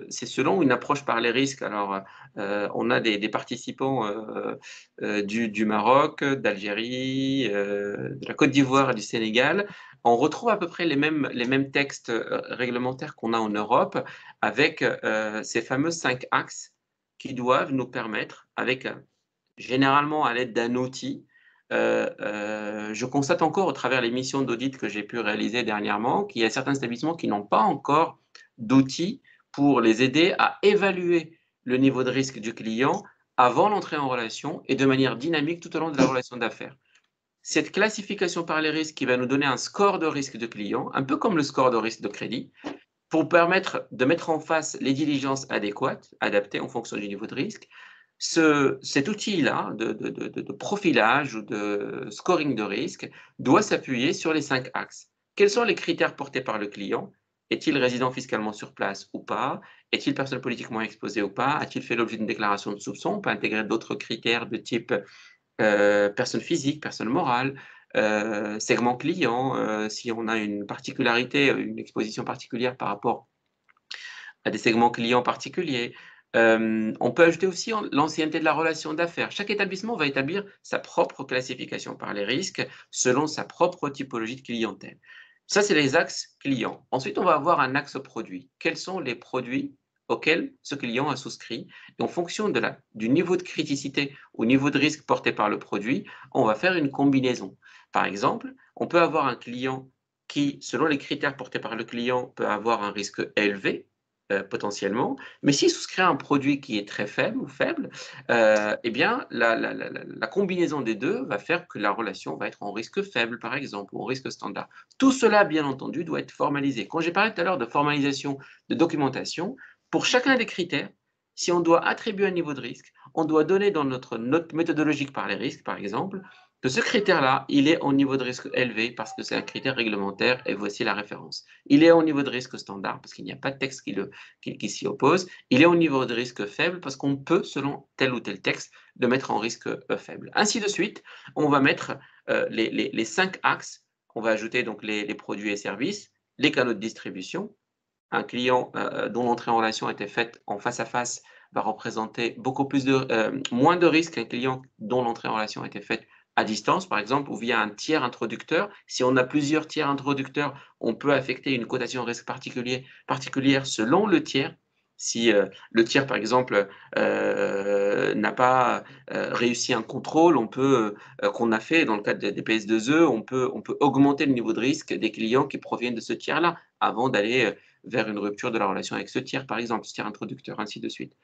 C: c'est selon une approche par les risques. Alors, on a des participants du Maroc, d'Algérie, de la Côte d'Ivoire et du Sénégal. On retrouve à peu près les mêmes textes réglementaires qu'on a en Europe, avec ces fameux 5 axes qui doivent nous permettre, généralement à l'aide d'un outil. Je constate encore au travers les missions d'audit que j'ai pu réaliser dernièrement qu'il y a certains établissements qui n'ont pas encore d'outils pour les aider à évaluer le niveau de risque du client avant l'entrée en relation et de manière dynamique tout au long de la relation d'affaires. Cette classification par les risques qui va nous donner un score de risque de client, un peu comme le score de risque de crédit, pour permettre de mettre en face les diligences adéquates, adaptées en fonction du niveau de risque. Cet outil-là de profilage ou de scoring de risque doit s'appuyer sur les 5 axes. Quels sont les critères portés par le client? Est-il résident fiscalement sur place ou pas? Est-il personne politiquement exposée ou pas? A-t-il fait l'objet d'une déclaration de soupçon? On peut intégrer d'autres critères de type personne physique, personne morale, segment client, si on a une particularité, une exposition particulière par rapport à des segments clients particuliers. On peut ajouter aussi l'ancienneté de la relation d'affaires. Chaque établissement va établir sa propre classification par les risques selon sa propre typologie de clientèle. Ça, c'est les axes clients. Ensuite, on va avoir un axe produit. Quels sont les produits auxquels ce client a souscrit? Et en fonction du niveau de criticité ou niveau de risque porté par le produit, on va faire une combinaison. Par exemple, on peut avoir un client qui, selon les critères portés par le client, peut avoir un risque élevé, potentiellement, mais s'il souscrit un produit qui est très faible ou faible, eh bien, la combinaison des deux va faire que la relation va être en risque faible, par exemple, ou en risque standard. Tout cela, bien entendu, doit être formalisé. Quand j'ai parlé tout à l'heure de formalisation de documentation, pour chacun des critères, si on doit attribuer un niveau de risque, on doit donner dans notre note méthodologique par les risques, par exemple, que ce critère-là, il est au niveau de risque élevé parce que c'est un critère réglementaire et voici la référence. Il est au niveau de risque standard parce qu'il n'y a pas de texte qui s'y oppose. Il est au niveau de risque faible parce qu'on peut, selon tel ou tel texte, le mettre en risque faible. Ainsi de suite, on va mettre les 5 axes. On va ajouter donc les produits et services, les canaux de distribution. Un client dont l'entrée en relation a été faite en face à face va représenter moins de risques qu'un client dont l'entrée en relation a été faite à distance, par exemple, ou via un tiers introducteur. Si on a plusieurs tiers introducteurs, on peut affecter une cotation risque particulière selon le tiers Si le tiers, par exemple, n'a pas réussi un contrôle, qu'on a fait dans le cadre des PS2E, on peut augmenter le niveau de risque des clients qui proviennent de ce tiers-là avant d'aller vers une rupture de la relation avec ce tiers, par exemple, ce tiers introducteur, ainsi de suite.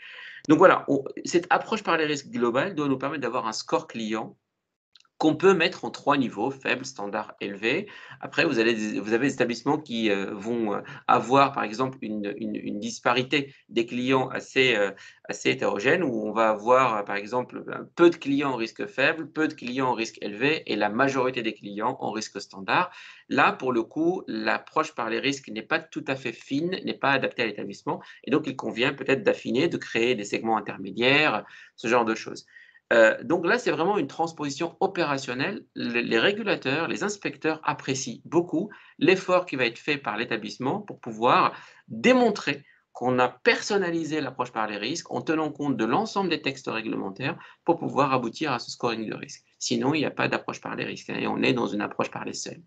C: Donc voilà, cette approche par les risques globales doit nous permettre d'avoir un score client qu'on peut mettre en 3 niveaux, faible, standard, élevé. Après, vous avez des établissements qui vont avoir, par exemple, une disparité des clients assez hétérogène, où on va avoir, par exemple, peu de clients en risque faible, peu de clients en risque élevé, et la majorité des clients en risque standard. Là, pour le coup, l'approche par les risques n'est pas tout à fait fine, n'est pas adaptée à l'établissement, et donc il convient peut-être d'affiner, de créer des segments intermédiaires, ce genre de choses. Donc là, c'est vraiment une transposition opérationnelle. Les régulateurs, les inspecteurs apprécient beaucoup l'effort qui va être fait par l'établissement pour pouvoir démontrer qu'on a personnalisé l'approche par les risques en tenant compte de l'ensemble des textes réglementaires pour pouvoir aboutir à ce scoring de risque. Sinon, il n'y a pas d'approche par les risques, et on est dans une approche par les seuils.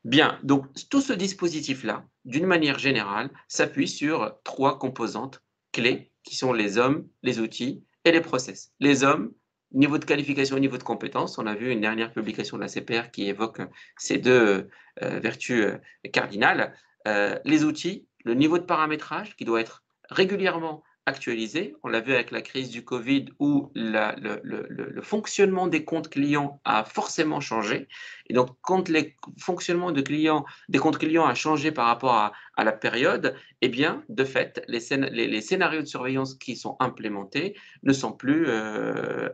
C: Bien, donc tout ce dispositif-là, d'une manière générale, s'appuie sur 3 composantes clés qui sont les hommes, les outils et les process. Les hommes, niveau de qualification, niveau de compétence. On a vu une dernière publication de la CPR qui évoque ces 2 vertus cardinales. Les outils, le niveau de paramétrage qui doit être régulièrement actualisé. On l'a vu avec la crise du Covid où le fonctionnement des comptes clients a forcément changé. Et donc, quand le fonctionnement des comptes clients a changé par rapport à la période, eh bien, de fait, les scénarios de surveillance qui sont implémentés ne sont plus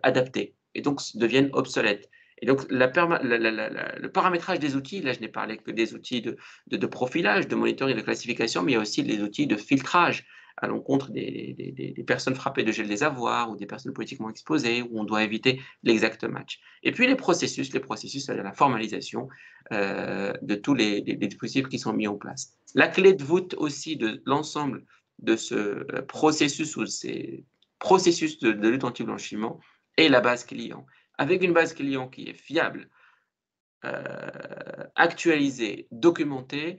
C: adaptés et donc deviennent obsolètes. Et donc, le paramétrage des outils, là, je n'ai parlé que des outils de profilage, de monitoring et de classification, mais il y a aussi les outils de filtrage à l'encontre des personnes frappées de gel des avoirs ou des personnes politiquement exposées, où on doit éviter l'exact match. Et puis les processus, c'est-à-dire la formalisation de tous les dispositifs qui sont mis en place. La clé de voûte aussi de l'ensemble de ce processus ou ces processus de lutte anti-blanchiment est la base client. Avec une base client qui est fiable, actualisée, documentée,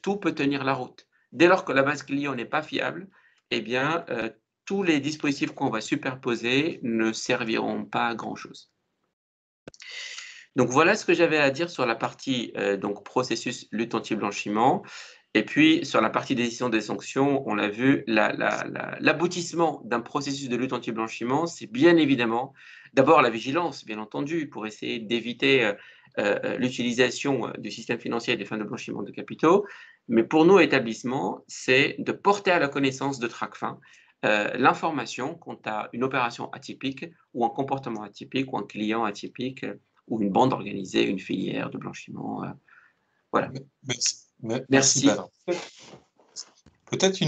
C: tout peut tenir la route. Dès lors que la base client n'est pas fiable, eh bien, tous les dispositifs qu'on va superposer ne serviront pas à grand-chose. Donc, voilà ce que j'avais à dire sur la partie donc, processus lutte anti-blanchiment. Et puis, sur la partie décision des sanctions, on l'a vu, l'aboutissement d'un processus de lutte anti-blanchiment, c'est bien évidemment d'abord la vigilance, bien entendu, pour essayer d'éviter l'utilisation du système financier à des fins de blanchiment de capitaux. Mais pour nos établissements, c'est de porter à la connaissance de Tracfin l'information quant à une opération atypique ou un comportement atypique ou un client atypique ou une bande organisée, une filière de blanchiment. Voilà.
A: Merci. Badr. Peut-être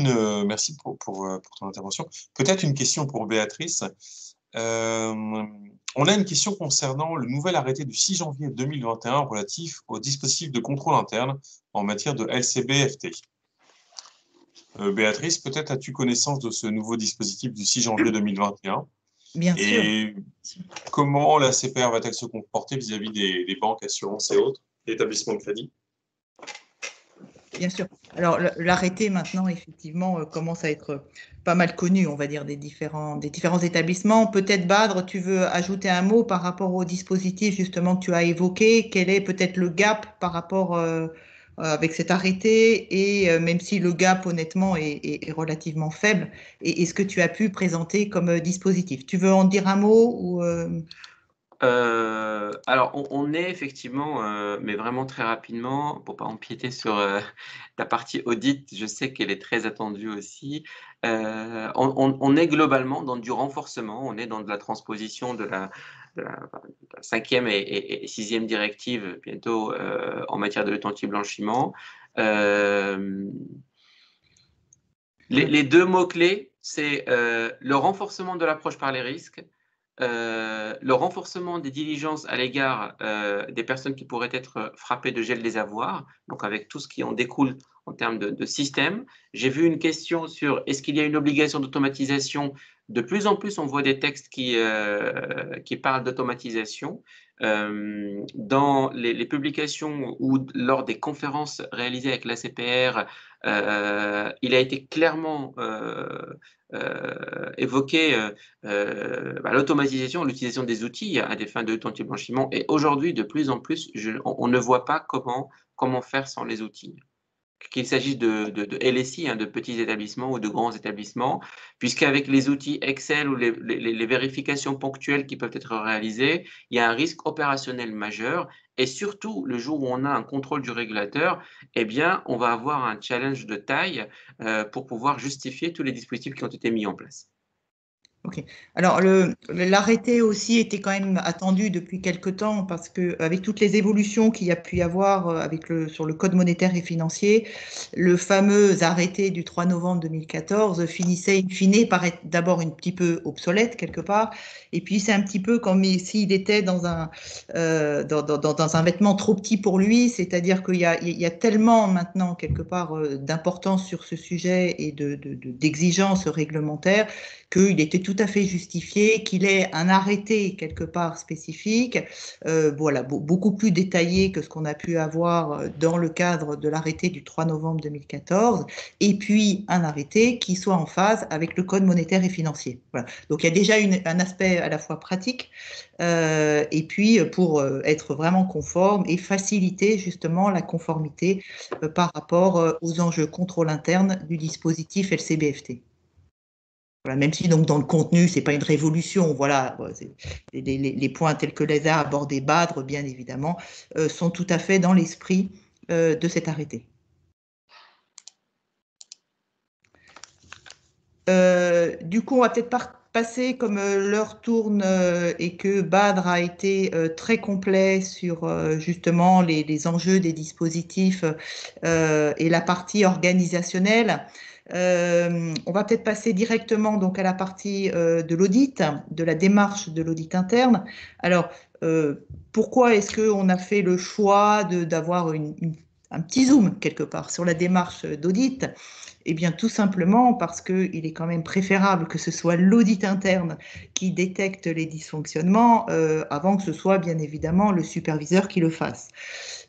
A: merci pour ton intervention. Peut-être une question pour Béatrice. On a une question concernant le nouvel arrêté du 6 janvier 2021 relatif au dispositif de contrôle interne en matière de LCBFT. Béatrice, peut-être as-tu connaissance de ce nouveau dispositif du 6 janvier 2021 ?
F: Bien sûr.
A: Et comment la CPR va-t-elle se comporter vis-à-vis des banques, assurances et autres, établissements de crédit ?
F: Bien sûr. Alors, l'arrêté, maintenant, effectivement, commence à être pas mal connu, on va dire, des différents établissements. Peut-être, Badr, tu veux ajouter un mot par rapport au dispositif, justement, que tu as évoqué. Quel est peut-être le gap par rapport avec cet arrêté et même si le gap, honnêtement, est relativement faible, et ce que tu as pu présenter comme dispositif. Tu veux en dire un mot ou
C: alors, on est effectivement, mais vraiment très rapidement, pour ne pas empiéter sur la partie audit, je sais qu'elle est très attendue aussi. On est globalement dans du renforcement, on est dans de la transposition de la 5e et 6e directive bientôt en matière de lutte anti-blanchiment. Les 2 mots-clés, c'est le renforcement de l'approche par les risques, le renforcement des diligences à l'égard des personnes qui pourraient être frappées de gel des avoirs, donc avec tout ce qui en découle en termes de système. J'ai vu une question sur est-ce qu'il y a une obligation d'automatisation. De plus en plus, on voit des textes qui parlent d'automatisation. Dans les publications ou lors des conférences réalisées avec l'ACPR, il a été clairement évoqué l'automatisation, l'utilisation des outils à des fins d'anti-blanchiment. Et aujourd'hui, de plus en plus, on ne voit pas comment faire sans les outils. Qu'il s'agisse de LSI, de petits établissements ou de grands établissements, puisqu'avec les outils Excel ou les vérifications ponctuelles qui peuvent être réalisées, il y a un risque opérationnel majeur. Et surtout, le jour où on a un contrôle du régulateur, eh bien, on va avoir un challenge de taille pour pouvoir justifier tous les dispositifs qui ont été mis en place.
F: Ok. Alors, l'arrêté aussi était quand même attendu depuis quelque temps parce qu'avec toutes les évolutions qu'il y a pu y avoir sur le code monétaire et financier, le fameux arrêté du 3 novembre 2014 finissait in fine par être d'abord un petit peu obsolète quelque part, et puis c'est un petit peu comme s'il était dans un vêtement trop petit pour lui, c'est-à-dire qu'il y a tellement maintenant quelque part d'importance sur ce sujet et d'exigences réglementaires qu'il était tout à fait justifié qu'il ait un arrêté quelque part spécifique, voilà, beaucoup plus détaillé que ce qu'on a pu avoir dans le cadre de l'arrêté du 3 novembre 2014, et puis un arrêté qui soit en phase avec le code monétaire et financier. Voilà. Donc il y a déjà un aspect à la fois pratique, et puis pour être vraiment conforme et faciliter justement la conformité par rapport aux enjeux contrôle interne du dispositif LCBFT. Voilà, même si donc dans le contenu, ce n'est pas une révolution, voilà, les points tels que les a abordés Badre, bien évidemment, sont tout à fait dans l'esprit de cet arrêté. Du coup, on va peut-être passer, comme l'heure tourne et que Badre a été très complet sur justement les enjeux des dispositifs et la partie organisationnelle. On va peut-être passer directement donc à la partie de l'audit, de la démarche de l'audit interne. Alors, pourquoi est-ce qu'on a fait le choix d'avoir un petit zoom quelque part sur la démarche d'audit? Eh bien, tout simplement parce qu'il est quand même préférable que ce soit l'audit interne qui détecte les dysfonctionnements avant que ce soit bien évidemment le superviseur qui le fasse.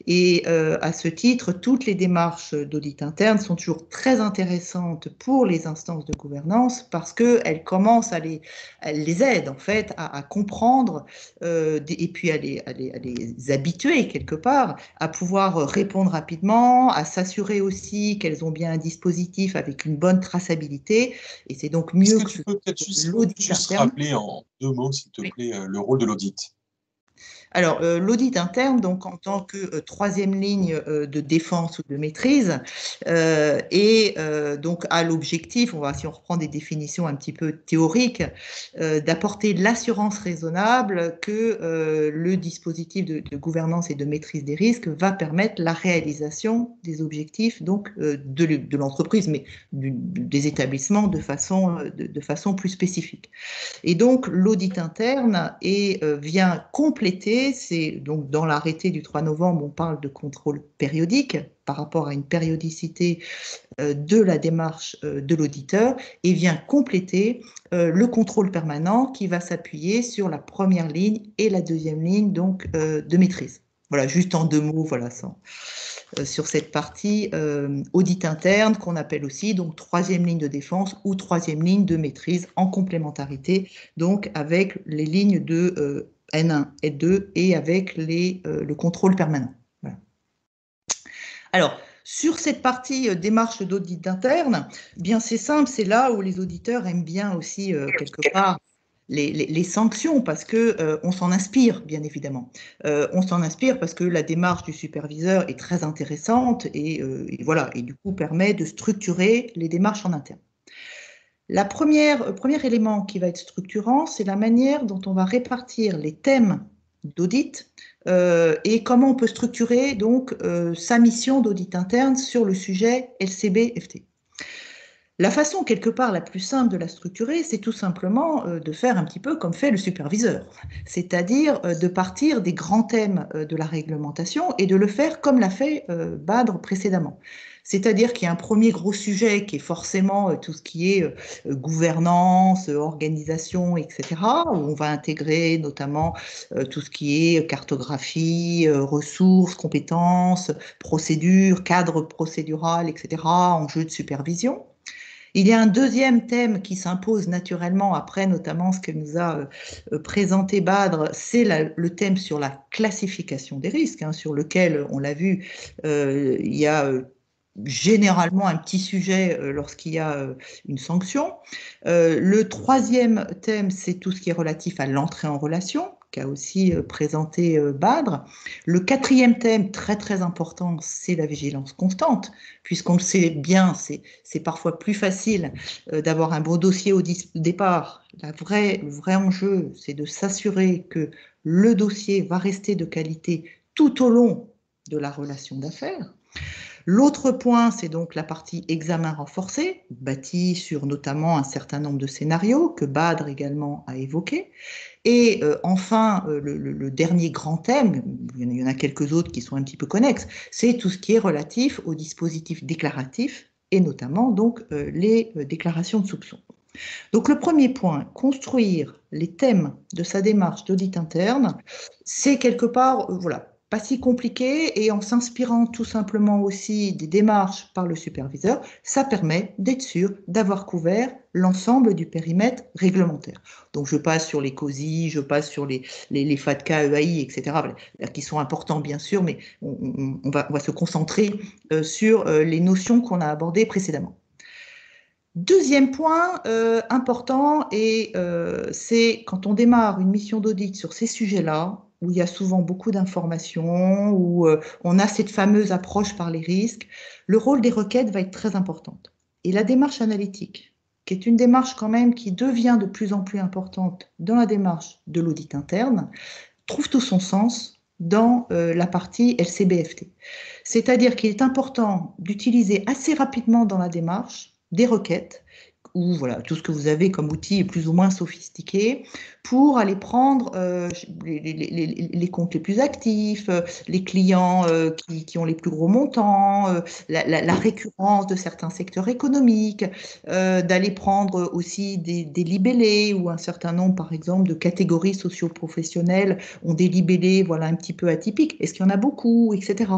F: Et à ce titre, toutes les démarches d'audit interne sont toujours très intéressantes pour les instances de gouvernance parce qu'elles commencent elles les aident en fait à comprendre et puis à les habituer quelque part à pouvoir répondre rapidement, à s'assurer aussi qu'elles ont bien un dispositif avec une bonne traçabilité. Et c'est donc mieux
A: que tu peux peut-être juste rappeler en 2 mots, s'il te plaît, le rôle de l'audit?
F: Alors, l'audit interne, donc en tant que troisième ligne de défense ou de maîtrise, et donc a l'objectif, si on reprend des définitions un petit peu théoriques, d'apporter l'assurance raisonnable que le dispositif de gouvernance et de maîtrise des risques va permettre la réalisation des objectifs donc de l'entreprise, mais des établissements de façon plus spécifique. Et donc, l'audit interne vient compléter. C'est donc dans l'arrêté du 3 novembre, on parle de contrôle périodique par rapport à une périodicité de la démarche de l'auditeur et vient compléter le contrôle permanent qui va s'appuyer sur la première ligne et la deuxième ligne donc de maîtrise. Voilà, juste en 2 mots, voilà, sur cette partie audit interne qu'on appelle aussi donc troisième ligne de défense ou troisième ligne de maîtrise en complémentarité donc avec les lignes de N1 et 2 et avec le contrôle permanent. Voilà. Alors, sur cette partie démarche d'audit interne, bien c'est simple, c'est là où les auditeurs aiment bien aussi quelque part les sanctions parce qu'on s'en inspire, bien évidemment. On s'en inspire parce que la démarche du superviseur est très intéressante et voilà, et du coup permet de structurer les démarches en interne. Le premier élément qui va être structurant, c'est la manière dont on va répartir les thèmes d'audit et comment on peut structurer donc sa mission d'audit interne sur le sujet LCB-FT. La façon, quelque part, la plus simple de la structurer, c'est tout simplement de faire un petit peu comme fait le superviseur, c'est-à-dire de partir des grands thèmes de la réglementation et de le faire comme l'a fait Badre précédemment. C'est-à-dire qu'il y a un premier gros sujet qui est forcément tout ce qui est gouvernance, organisation, etc., où on va intégrer notamment tout ce qui est cartographie, ressources, compétences, procédures, cadre procédural, etc., enjeux de supervision. Il y a un deuxième thème qui s'impose naturellement après, notamment ce que nous a présenté Badre, c'est le thème sur la classification des risques, hein, sur lequel, on l'a vu, il y a généralement un petit sujet lorsqu'il y a une sanction. Le troisième thème, c'est tout ce qui est relatif à l'entrée en relation, qu'a aussi présenté Badre. Le quatrième thème, très très important, c'est la vigilance constante, puisqu'on le sait bien, c'est parfois plus facile d'avoir un beau dossier au départ. Le vrai enjeu, c'est de s'assurer que le dossier va rester de qualité tout au long de la relation d'affaires. L'autre point, c'est donc la partie examen renforcé, bâtie sur notamment un certain nombre de scénarios que Badre également a évoqué. Et enfin, le dernier grand thème, il y en a quelques autres qui sont un petit peu connexes, c'est tout ce qui est relatif aux dispositifs déclaratifs et notamment donc les déclarations de soupçon. Donc le premier point, construire les thèmes de sa démarche d'audit interne, c'est quelque part, voilà, pas si compliqué, et en s'inspirant tout simplement aussi des démarches par le superviseur, ça permet d'être sûr d'avoir couvert l'ensemble du périmètre réglementaire. Donc je passe sur les COSI, je passe sur les FATCA, EAI, etc., qui sont importants bien sûr, mais on va se concentrer sur les notions qu'on a abordées précédemment. Deuxième point important, et c'est quand on démarre une mission d'audit sur ces sujets-là, où il y a souvent beaucoup d'informations, où on a cette fameuse approche par les risques, le rôle des requêtes va être très important. Et la démarche analytique, qui est une démarche quand même qui devient de plus en plus importante dans la démarche de l'audit interne, trouve tout son sens dans la partie LCBFT. C'est-à-dire qu'il est important d'utiliser assez rapidement dans la démarche des requêtes, ou voilà, tout ce que vous avez comme outil plus ou moins sophistiqué, pour aller prendre les comptes les plus actifs, les clients qui ont les plus gros montants, la récurrence de certains secteurs économiques, d'aller prendre aussi des libellés, ou un certain nombre, par exemple, de catégories socio-professionnelles ont des libellés voilà, un petit peu atypiques. Est-ce qu'il y en a beaucoup, etc.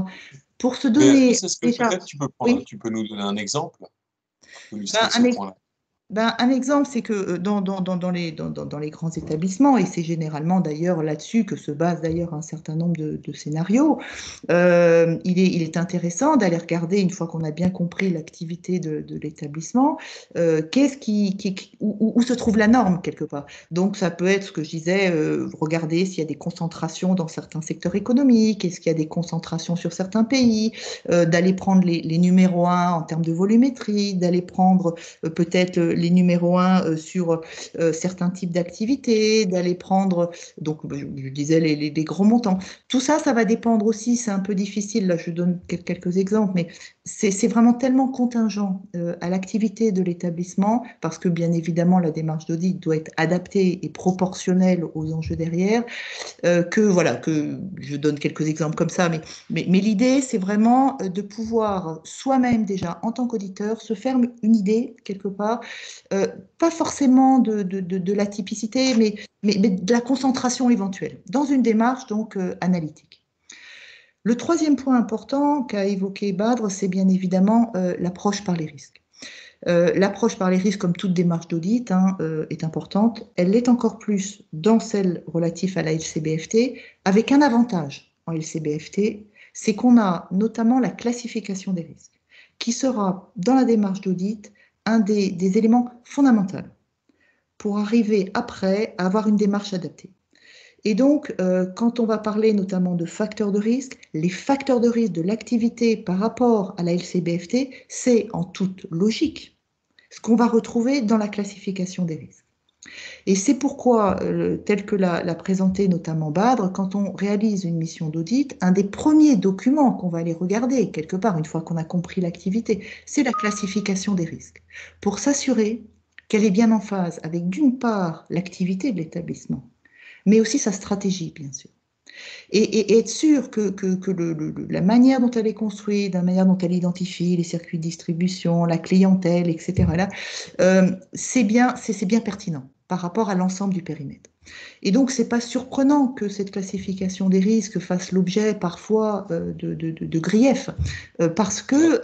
F: Pour se donner...
A: Peut-être tu peux nous donner un exemple pour illustrer ce point-là.
F: Un exemple, c'est que dans les grands établissements, et c'est généralement d'ailleurs là-dessus que se base d'ailleurs un certain nombre de scénarios, il est intéressant d'aller regarder, une fois qu'on a bien compris l'activité de l'établissement, où se trouve la norme quelque part. Donc ça peut être ce que je disais, regarder s'il y a des concentrations dans certains secteurs économiques, est-ce qu'il y a des concentrations sur certains pays, d'aller prendre les numéros 1 en termes de volumétrie, d'aller prendre peut-être les numéros 1 sur certains types d'activités, d'aller prendre, donc je disais, les gros montants. Tout ça, ça va dépendre aussi, c'est un peu difficile, là je donne quelques exemples, mais c'est vraiment tellement contingent à l'activité de l'établissement, parce que bien évidemment la démarche d'audit doit être adaptée et proportionnelle aux enjeux derrière, que voilà, que je donne quelques exemples comme ça, mais l'idée c'est vraiment de pouvoir soi-même déjà en tant qu'auditeur se faire une idée quelque part, pas forcément de la typicité, mais de la concentration éventuelle dans une démarche donc analytique. Le troisième point important qu'a évoqué Badre, c'est bien évidemment l'approche par les risques. L'approche par les risques, comme toute démarche d'audit, est importante. Elle l'est encore plus dans celle relative à la LCBFT, avec un avantage en LCBFT, c'est qu'on a notamment la classification des risques, qui sera dans la démarche d'audit un des éléments fondamentaux pour arriver après à avoir une démarche adaptée. Et donc, quand on va parler notamment de facteurs de risque, les facteurs de risque de l'activité par rapport à la LCBFT, c'est en toute logique ce qu'on va retrouver dans la classification des risques. Et c'est pourquoi, tel que l'a présenté notamment Badre, quand on réalise une mission d'audit, un des premiers documents qu'on va aller regarder, quelque part, une fois qu'on a compris l'activité, c'est la classification des risques, pour s'assurer qu'elle est bien en phase avec, d'une part, l'activité de l'établissement, mais aussi sa stratégie, bien sûr. Et être sûr que la manière dont elle est construite, la manière dont elle identifie les circuits de distribution, la clientèle, etc., là, c'est bien pertinent par rapport à l'ensemble du périmètre. Et donc, ce n'est pas surprenant que cette classification des risques fasse l'objet parfois de griefs, parce que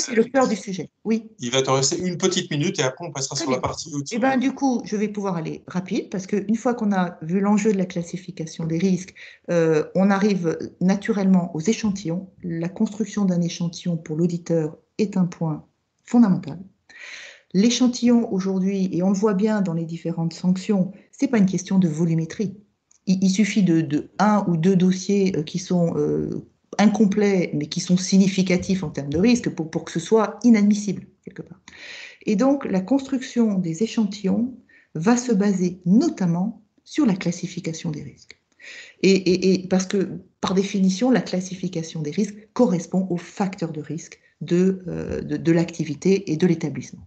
F: c'est le cœur du sujet. Oui.
A: Il va te rester une petite minute et après on passera sur la partie outils.
F: Et ben, du coup, je vais pouvoir aller rapide parce qu'une fois qu'on a vu l'enjeu de la classification des risques, on arrive naturellement aux échantillons. La construction d'un échantillon pour l'auditeur est un point fondamental. L'échantillon aujourd'hui, et on le voit bien dans les différentes sanctions, ce n'est pas une question de volumétrie. Il suffit de un ou deux dossiers qui sont incomplets, mais qui sont significatifs en termes de risque pour que ce soit inadmissible, quelque part. Et donc, la construction des échantillons va se baser notamment sur la classification des risques. Et parce que, par définition, la classification des risques correspond aux facteurs de risque de l'activité et de l'établissement.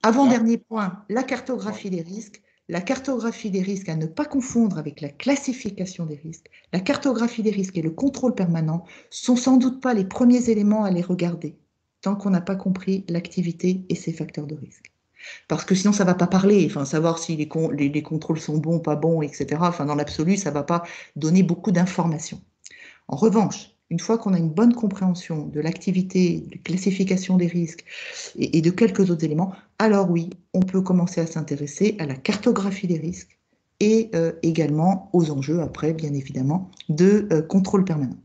F: Avant-dernier point, la cartographie des risques. La cartographie des risques à ne pas confondre avec la classification des risques. La cartographie des risques et le contrôle permanent sont sans doute pas les premiers éléments à les regarder tant qu'on n'a pas compris l'activité et ses facteurs de risque. Parce que sinon, ça ne va pas parler, enfin, savoir si les contrôles sont bons, pas bons, etc. Enfin, dans l'absolu, ça ne va pas donner beaucoup d'informations. En revanche, une fois qu'on a une bonne compréhension de l'activité, de classification des risques et de quelques autres éléments, alors oui, on peut commencer à s'intéresser à la cartographie des risques et également aux enjeux, après, bien évidemment, de contrôle permanent.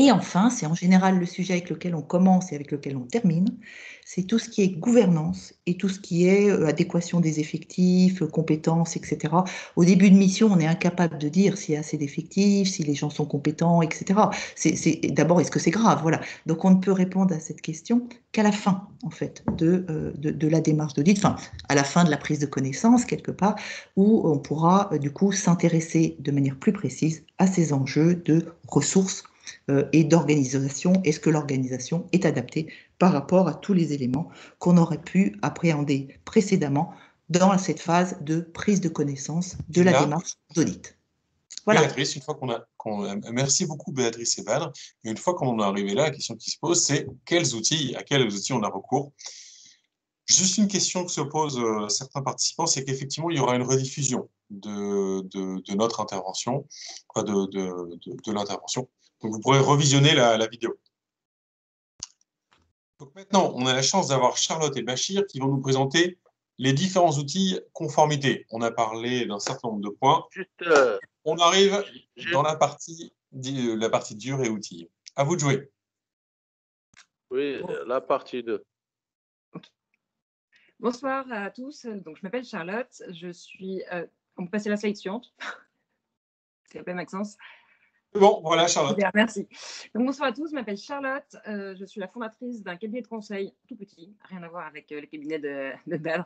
F: Et enfin, c'est en général le sujet avec lequel on commence et avec lequel on termine, c'est tout ce qui est gouvernance et tout ce qui est adéquation des effectifs, compétences, etc. Au début de mission, on est incapable de dire s'il y a assez d'effectifs, si les gens sont compétents, etc. D'abord, est-ce que c'est grave? Voilà. Donc, on ne peut répondre à cette question qu'à la fin, en fait, de la démarche d'audit, enfin, à la fin de la prise de connaissance, quelque part, où on pourra, du coup, s'intéresser de manière plus précise à ces enjeux de ressources et d'organisation. Est-ce que l'organisation est adaptée par rapport à tous les éléments qu'on aurait pu appréhender précédemment dans cette phase de prise de connaissance de la démarche d'audit.
A: Voilà. Béatrice, une fois merci beaucoup Béatrice et Badr. Et une fois qu'on est arrivé là, la question qui se pose, c'est à quels outils on a recours? Juste une question que se posent certains participants, c'est qu'effectivement, il y aura une rediffusion de notre intervention, enfin de l'intervention. Donc, vous pourrez revisionner la vidéo. Donc, maintenant, on a la chance d'avoir Charlotte et Bachir qui vont nous présenter les différents outils conformité. On a parlé d'un certain nombre de points. On arrive dans la partie dure et outils. À vous de jouer.
G: Oui, la partie 2.
E: Bonsoir à tous. Donc, je m'appelle Charlotte. Je suis. On peut passer à la slide suivante. S'il vous plaît, Maxence.
A: Bon, voilà, Charlotte.
E: Super, merci. Donc, bonsoir à tous. Je m'appelle Charlotte. Je suis la fondatrice d'un cabinet de conseil tout petit, rien à voir avec le cabinet de Badr,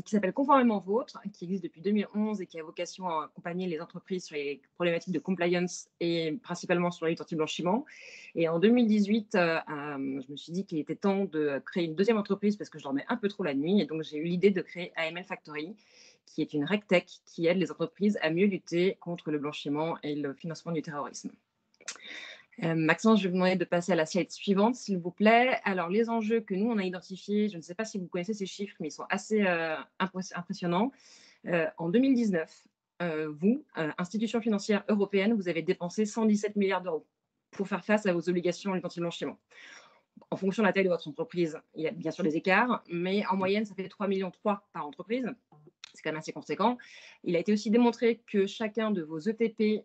E: qui s'appelle Conformément Vôtre, qui existe depuis 2011 et qui a vocation à accompagner les entreprises sur les problématiques de compliance et principalement sur la lutte anti-blanchiment. Et en 2018, je me suis dit qu'il était temps de créer une deuxième entreprise parce que je dormais un peu trop la nuit. Et donc, j'ai eu l'idée de créer AML Factory, qui est une RegTech qui aide les entreprises à mieux lutter contre le blanchiment et le financement du terrorisme. Maxence, je vais vous demander de passer à la slide suivante, s'il vous plaît. Alors, les enjeux que nous, on a identifiés, je ne sais pas si vous connaissez ces chiffres, mais ils sont assez impressionnants. En 2019, vous, institution financière européenne, vous avez dépensé 117 milliards d'euros pour faire face à vos obligations en lutte anti-blanchiment. En fonction de la taille de votre entreprise, il y a bien sûr des écarts, mais en moyenne, ça fait 3,3 millions par entreprise. C'est quand même assez conséquent. Il a été aussi démontré que chacun de vos ETP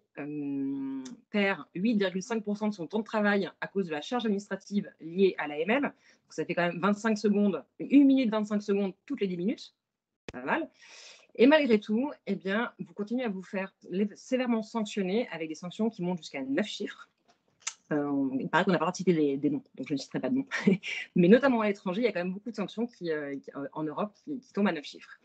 E: perd 8,5% de son temps de travail à cause de la charge administrative liée à l'AML. Donc, ça fait quand même 25 secondes, 1 minute 25 secondes toutes les 10 minutes. Pas mal. Et malgré tout, eh bien, vous continuez à vous faire sévèrement sanctionner avec des sanctions qui montent jusqu'à 9 chiffres. Il paraît qu'on n'a pas cité des noms, donc je ne citerai pas de noms. Mais notamment à l'étranger, il y a quand même beaucoup de sanctions qui en Europe qui tombent à 9 chiffres.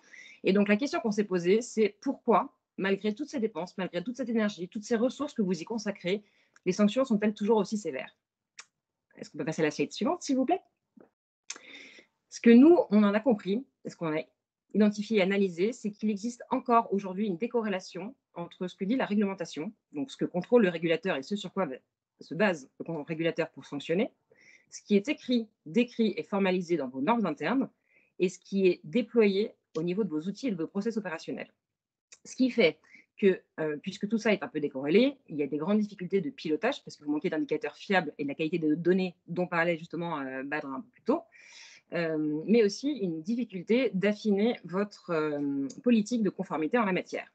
E: Et donc, la question qu'on s'est posée, c'est pourquoi, malgré toutes ces dépenses, malgré toute cette énergie, toutes ces ressources que vous y consacrez, les sanctions sont-elles toujours aussi sévères? Est-ce qu'on peut passer à la slide suivante, s'il vous plaît? Ce que nous, on en a compris, ce qu'on a identifié et analysé, c'est qu'il existe encore aujourd'hui une décorrélation entre ce que dit la réglementation, donc ce que contrôle le régulateur et ce sur quoi se base le régulateur pour fonctionner, ce qui est écrit, décrit et formalisé dans vos normes internes, et ce qui est déployé au niveau de vos outils et de vos process opérationnels. Ce qui fait que, puisque tout ça est un peu décorrélé, il y a des grandes difficultés de pilotage, parce que vous manquez d'indicateurs fiables et de la qualité des données dont parlait justement Badr un peu plus tôt, mais aussi une difficulté d'affiner votre politique de conformité en la matière.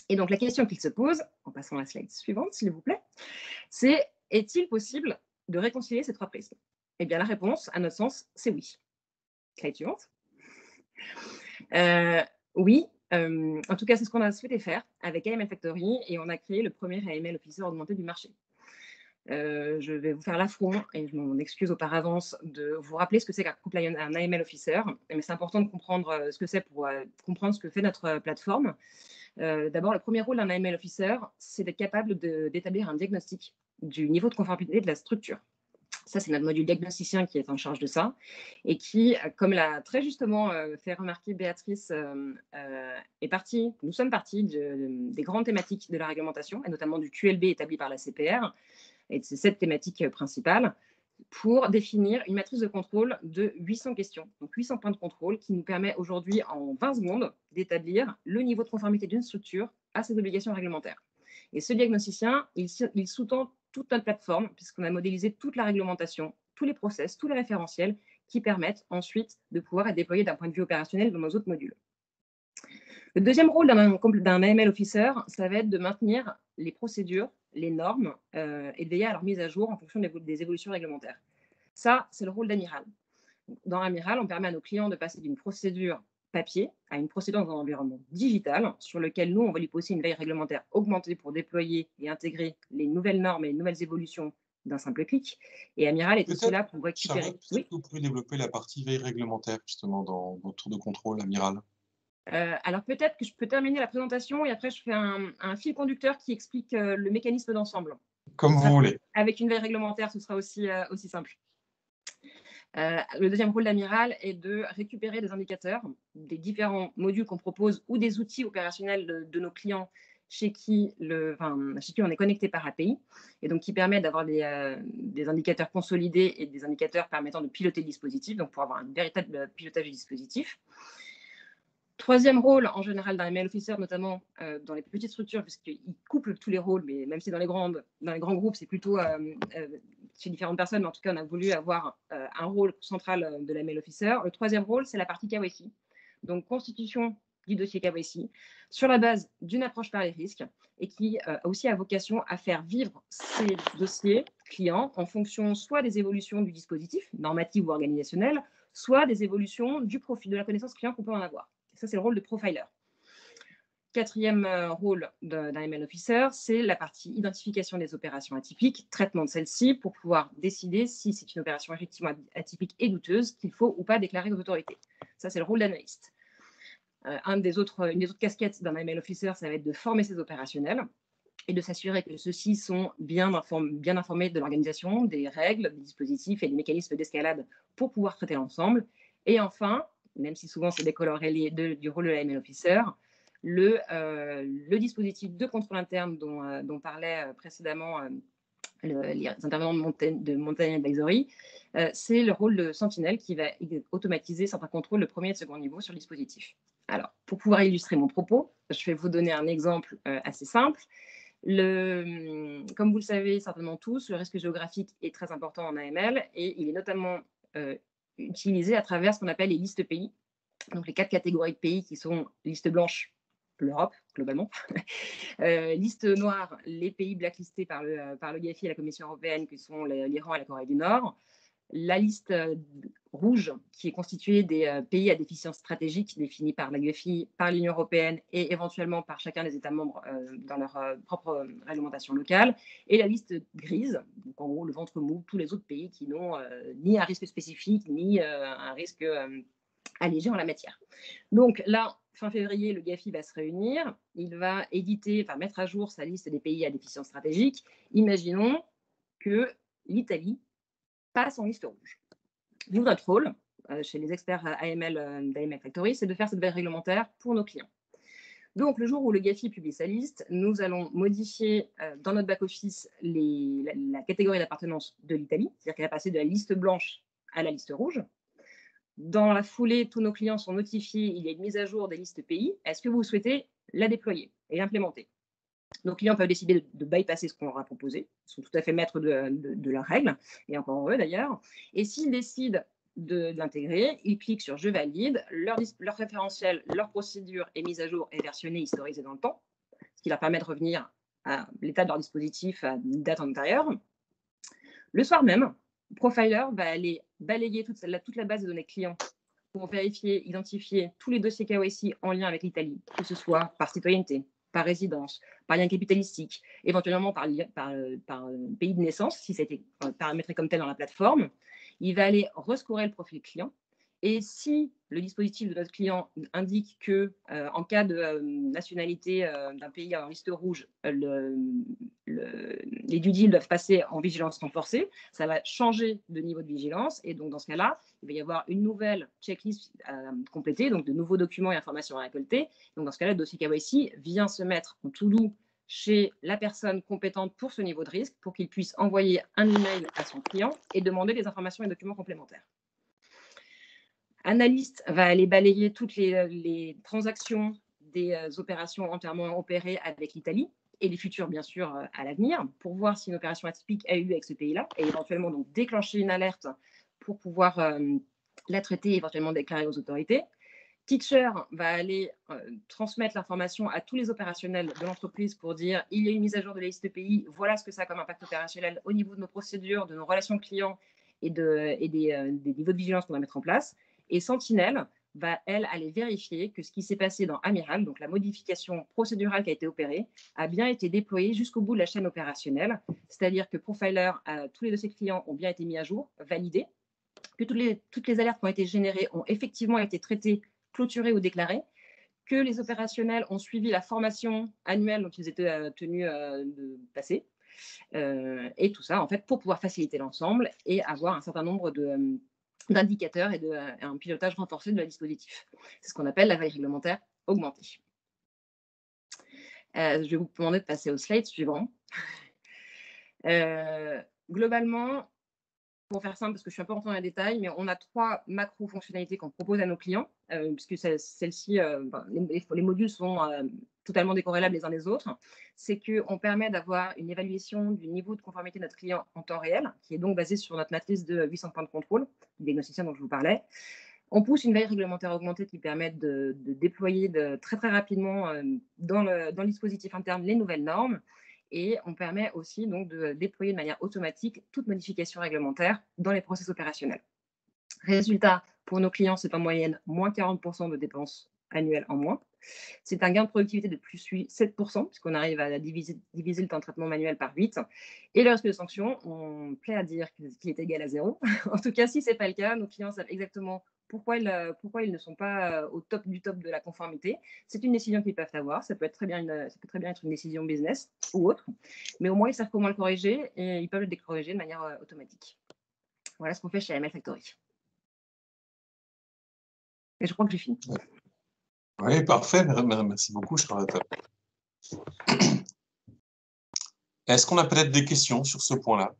E: Et donc la question qu'il se pose, en passant à la slide suivante, s'il vous plaît, c'est est-il possible de réconcilier ces trois prismes? Eh bien la réponse, à notre sens, c'est oui. Slide suivante. Oui, en tout cas, c'est ce qu'on a souhaité faire avec AML Factory et on a créé le premier AML Officer augmenté du marché. Je vais vous faire l'affront et je m'en excuse par avance de vous rappeler ce que c'est qu'un AML Officer, mais c'est important de comprendre ce que c'est pour comprendre ce que fait notre plateforme. D'abord, le premier rôle d'un AML Officer, c'est d'être capable d'établir un diagnostic du niveau de conformité de la structure. Ça, c'est notre module diagnosticien qui est en charge de ça et qui, comme l'a très justement fait remarquer Béatrice, nous sommes partis des grandes thématiques de la réglementation et notamment du QLB établi par la CPR et de ces 7 thématiques principales pour définir une matrice de contrôle de 800 questions, donc 800 points de contrôle qui nous permet aujourd'hui en 20 secondes d'établir le niveau de conformité d'une structure à ses obligations réglementaires. Et ce diagnosticien, il sous-tend toute notre plateforme, puisqu'on a modélisé toute la réglementation, tous les process, tous les référentiels qui permettent ensuite de pouvoir être déployés d'un point de vue opérationnel dans nos autres modules. Le deuxième rôle d'un AML Officer, ça va être de maintenir les procédures, les normes et de veiller à leur mise à jour en fonction des évolutions réglementaires. Ça, c'est le rôle d'Amiral. Dans Amiral, on permet à nos clients de passer d'une procédure papier à une procédure dans un environnement digital sur lequel nous, on va lui poser une veille réglementaire augmentée pour déployer et intégrer les nouvelles normes et les nouvelles évolutions d'un simple clic. Et Amiral est aussi là pour récupérer.
A: Charlotte, peut-être que vous pouvez développer la partie veille réglementaire justement dans votre tour de contrôle, Amiral.
E: Alors peut-être que je peux terminer la présentation et après je fais un fil conducteur qui explique le mécanisme d'ensemble.
A: Comme vous voulez.
E: Avec une veille réglementaire, ce sera aussi simple. Le deuxième rôle d'Amiral est de récupérer des indicateurs des différents modules qu'on propose ou des outils opérationnels de nos clients chez qui on est connecté par API et donc qui permet d'avoir des indicateurs consolidés et des indicateurs permettant de piloter le dispositif, donc pour avoir un véritable pilotage du dispositif. Troisième rôle, en général, d'un AML Officer, notamment dans les petites structures, puisqu'il couple tous les rôles, mais même si dans les grands groupes, c'est plutôt chez différentes personnes, mais en tout cas, on a voulu avoir un rôle central de l'AML Officer. Le troisième rôle, c'est la partie KYC. Donc, constitution du dossier KYC sur la base d'une approche par les risques et qui aussi a vocation à faire vivre ces dossiers clients en fonction soit des évolutions du dispositif, normatif ou organisationnel, soit des évolutions du profil de la connaissance client qu'on peut en avoir. Ça, c'est le rôle de profiler. Quatrième rôle d'un AML Officer, c'est la partie identification des opérations atypiques, traitement de celles-ci pour pouvoir décider si c'est une opération effectivement atypique et douteuse qu'il faut ou pas déclarer aux autorités. Ça, c'est le rôle d'analyste. Une des autres casquettes d'un AML Officer, ça va être de former ses opérationnels et de s'assurer que ceux-ci sont bien informés de l'organisation, des règles, des dispositifs et des mécanismes d'escalade pour pouvoir traiter l'ensemble. Et enfin, même si souvent c'est décoloré du rôle de l'AML Officer, le dispositif de contrôle interne dont parlait précédemment les intervenants de Montaigne Advisory, c'est le rôle de Sentinelle qui va automatiser certains contrôles de premier et de second niveau sur le dispositif. Alors, pour pouvoir illustrer mon propos, je vais vous donner un exemple assez simple. Comme vous le savez certainement tous, le risque géographique est très important en AML et il est notamment utilisé à travers ce qu'on appelle les listes pays. Donc, les 4 catégories de pays qui sont liste blanche, l'Europe, globalement. Liste noire, les pays blacklistés par le GAFI et la Commission européenne, qui sont l'Iran et la Corée du Nord. La liste rouge, qui est constituée des pays à déficience stratégique définis par la GAFI, par l'Union européenne et éventuellement par chacun des États membres dans leur propre réglementation locale. Et la liste grise, donc en gros le ventre mou, tous les autres pays qui n'ont ni un risque spécifique, ni un risque allégé en la matière. Donc là, fin février, le GAFI va se réunir, il va mettre à jour sa liste des pays à déficience stratégique. Imaginons que l'Italie passe en liste rouge. Nous, notre rôle, chez les experts AML d'AML Factory, c'est de faire cette veille réglementaire pour nos clients. Donc, le jour où le GAFI publie sa liste, nous allons modifier dans notre back-office la catégorie d'appartenance de l'Italie, c'est-à-dire qu'elle va passer de la liste blanche à la liste rouge. Dans la foulée, tous nos clients sont notifiés, il y a une mise à jour des listes pays. Est-ce que vous souhaitez la déployer et l'implémenter? Nos clients peuvent décider de bypasser ce qu'on leur a proposé. Ils sont tout à fait maîtres de leurs règles, et encore heureux d'ailleurs. Et s'ils décident de l'intégrer, ils cliquent sur « Je valide », leur référentiel, leur procédure est mise à jour et versionnée, historisée dans le temps, ce qui leur permet de revenir à l'état de leur dispositif à une date antérieure. Le soir même, Profiler va aller balayer toute la base de données clients pour vérifier, identifier tous les dossiers KYC en lien avec l'Italie, que ce soit par citoyenneté, par résidence, par lien capitalistique, éventuellement par pays de naissance, si ça a été paramétré comme tel dans la plateforme. Il va aller rescorer le profil client. Et si le dispositif de notre client indique que, en cas de nationalité d'un pays en liste rouge, les due deals doivent passer en vigilance renforcée, ça va changer de niveau de vigilance. Et donc, dans ce cas-là, il va y avoir une nouvelle checklist complétée, donc de nouveaux documents et informations à récolter. Donc, dans ce cas-là, le dossier KYC vient se mettre en to-do chez la personne compétente pour ce niveau de risque, pour qu'il puisse envoyer un email à son client et demander des informations et documents complémentaires. Analyste va aller balayer toutes les transactions des opérations entièrement opérées avec l'Italie et les futures, bien sûr, à l'avenir, pour voir si une opération atypique a eu lieu avec ce pays-là et éventuellement donc déclencher une alerte pour pouvoir la traiter et éventuellement déclarer aux autorités. Teacher va aller transmettre l'information à tous les opérationnels de l'entreprise pour dire il y a une mise à jour de la liste pays, voilà ce que ça a comme impact opérationnel au niveau de nos procédures, de nos relations clients et des niveaux de vigilance qu'on va mettre en place. Et Sentinel va, elle, aller vérifier que ce qui s'est passé dans Amiral, donc la modification procédurale qui a été opérée, a bien été déployée jusqu'au bout de la chaîne opérationnelle. C'est-à-dire que Profiler, tous les dossiers clients ont bien été mis à jour, validés, que toutes les alertes qui ont été générées ont effectivement été traitées, clôturées ou déclarées, que les opérationnels ont suivi la formation annuelle dont ils étaient tenus de passer. Et tout ça, en fait, pour pouvoir faciliter l'ensemble et avoir un certain nombre d'indicateurs et un pilotage renforcé de la dispositif. C'est ce qu'on appelle la veille réglementaire augmentée. Je vais vous demander de passer au slide suivant. Globalement, pour faire simple, parce que je suis un peu rentrée dans les détails, mais on a 3 macro-fonctionnalités qu'on propose à nos clients, puisque celles-ci, les modules sont totalement décorrélables les uns des autres. C'est qu'on permet d'avoir une évaluation du niveau de conformité de notre client en temps réel, qui est donc basée sur notre matrice de 800 points de contrôle, du diagnosticien dont je vous parlais. On pousse une veille réglementaire augmentée qui permet de déployer très très rapidement dans le dispositif interne les nouvelles normes. Et on permet aussi donc de déployer de manière automatique toute modification réglementaire dans les process opérationnels. Résultat, pour nos clients, c'est en moyenne moins 40% de dépenses annuelles en moins. C'est un gain de productivité de plus 7%, puisqu'on arrive à diviser le temps de traitement manuel par 8. Et le risque de sanction, on plaît à dire qu'il est égal à 0. En tout cas, si ce n'est pas le cas, nos clients savent exactement pourquoi ils ne sont pas au top du top de la conformité. C'est une décision qu'ils peuvent avoir. Ça peut très bien être une décision business ou autre. Mais au moins, ils savent comment le corriger et ils peuvent le décorriger de manière automatique. Voilà ce qu'on fait chez AML Factory. Et je crois que j'ai fini.
A: Oui, parfait. Merci beaucoup, Charlotte. Est-ce qu'on a peut-être des questions sur ce point-là,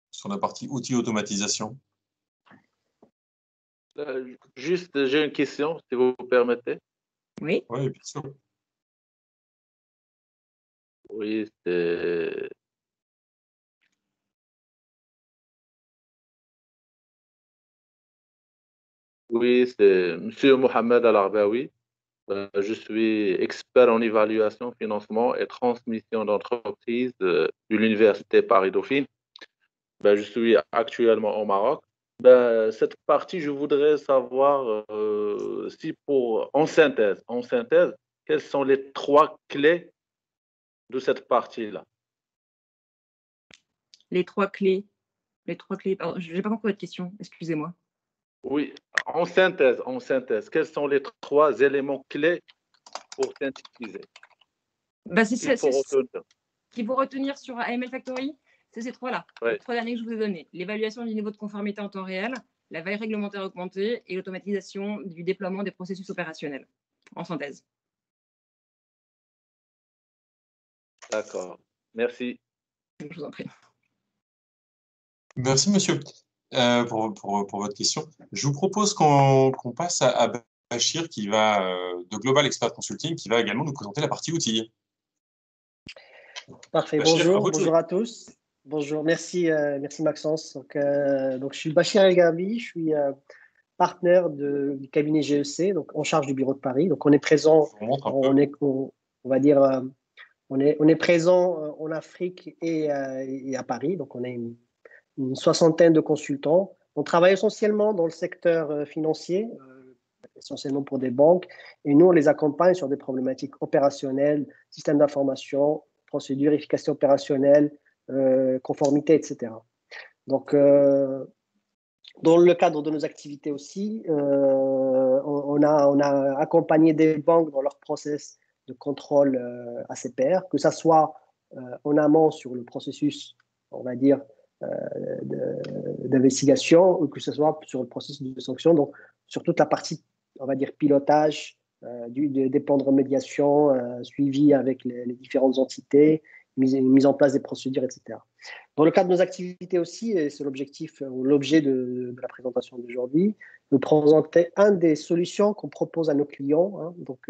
A: sur la partie outils automatisation?
G: Juste, j'ai une question, si vous permettez.
E: Oui.
A: Oui, bien sûr.
G: Oui, c'est... Oui, c'est Monsieur Mohamed Al-Arbaoui. Je suis expert en évaluation, financement et transmission d'entreprise de l'Université Paris-Dauphine. Je suis actuellement au Maroc. Cette partie, je voudrais savoir si en synthèse, quelles sont les 3 clés de cette partie-là?
E: Les 3 clés. Pardon, je n'ai pas compris votre question, excusez-moi.
G: Oui, en synthèse, quels sont les 3 éléments clés pour synthétiser?
E: Qu'il faut retenir sur AML Factory, c'est ces 3-là.
G: Oui.
E: Les 3 derniers que je vous ai donnés. L'évaluation du niveau de conformité en temps réel, la veille réglementaire augmentée et l'automatisation du déploiement des processus opérationnels. En synthèse.
G: D'accord. Merci.
E: Je vous en prie.
A: Merci, monsieur, pour votre question. Je vous propose qu'on passe à Bachir, qui va, de Global Expert Consulting, qui va également nous présenter la partie outils.
H: Parfait.
A: Bachir, à vous de
H: Bonjour
A: jouer.
H: à tous. Bonjour, merci Maxence. Donc, je suis Bachir El Gabi, je suis partenaire du cabinet GEC, donc en charge du bureau de Paris. Donc, on est présent,
A: Je vous montre un peu.
H: on va dire, on est présent en Afrique et à Paris. Donc, on est une soixantaine de consultants. On travaille essentiellement dans le secteur financier, essentiellement pour des banques. Et nous, on les accompagne sur des problématiques opérationnelles, système d'information, procédure, efficacité opérationnelle, conformité, etc. Donc, dans le cadre de nos activités aussi, on a accompagné des banques dans leur process de contrôle ACPR, que ce soit en amont sur le processus, on va dire, d'investigation, ou que ce soit sur le processus de sanction, donc sur toute la partie, on va dire, pilotage, des plans de remédiation, suivi avec les différentes entités, mise en place des procédures, etc. Dans le cadre de nos activités aussi, et c'est l'objectif ou l'objet de la présentation d'aujourd'hui, nous présenter une des solutions qu'on propose à nos clients, hein, donc,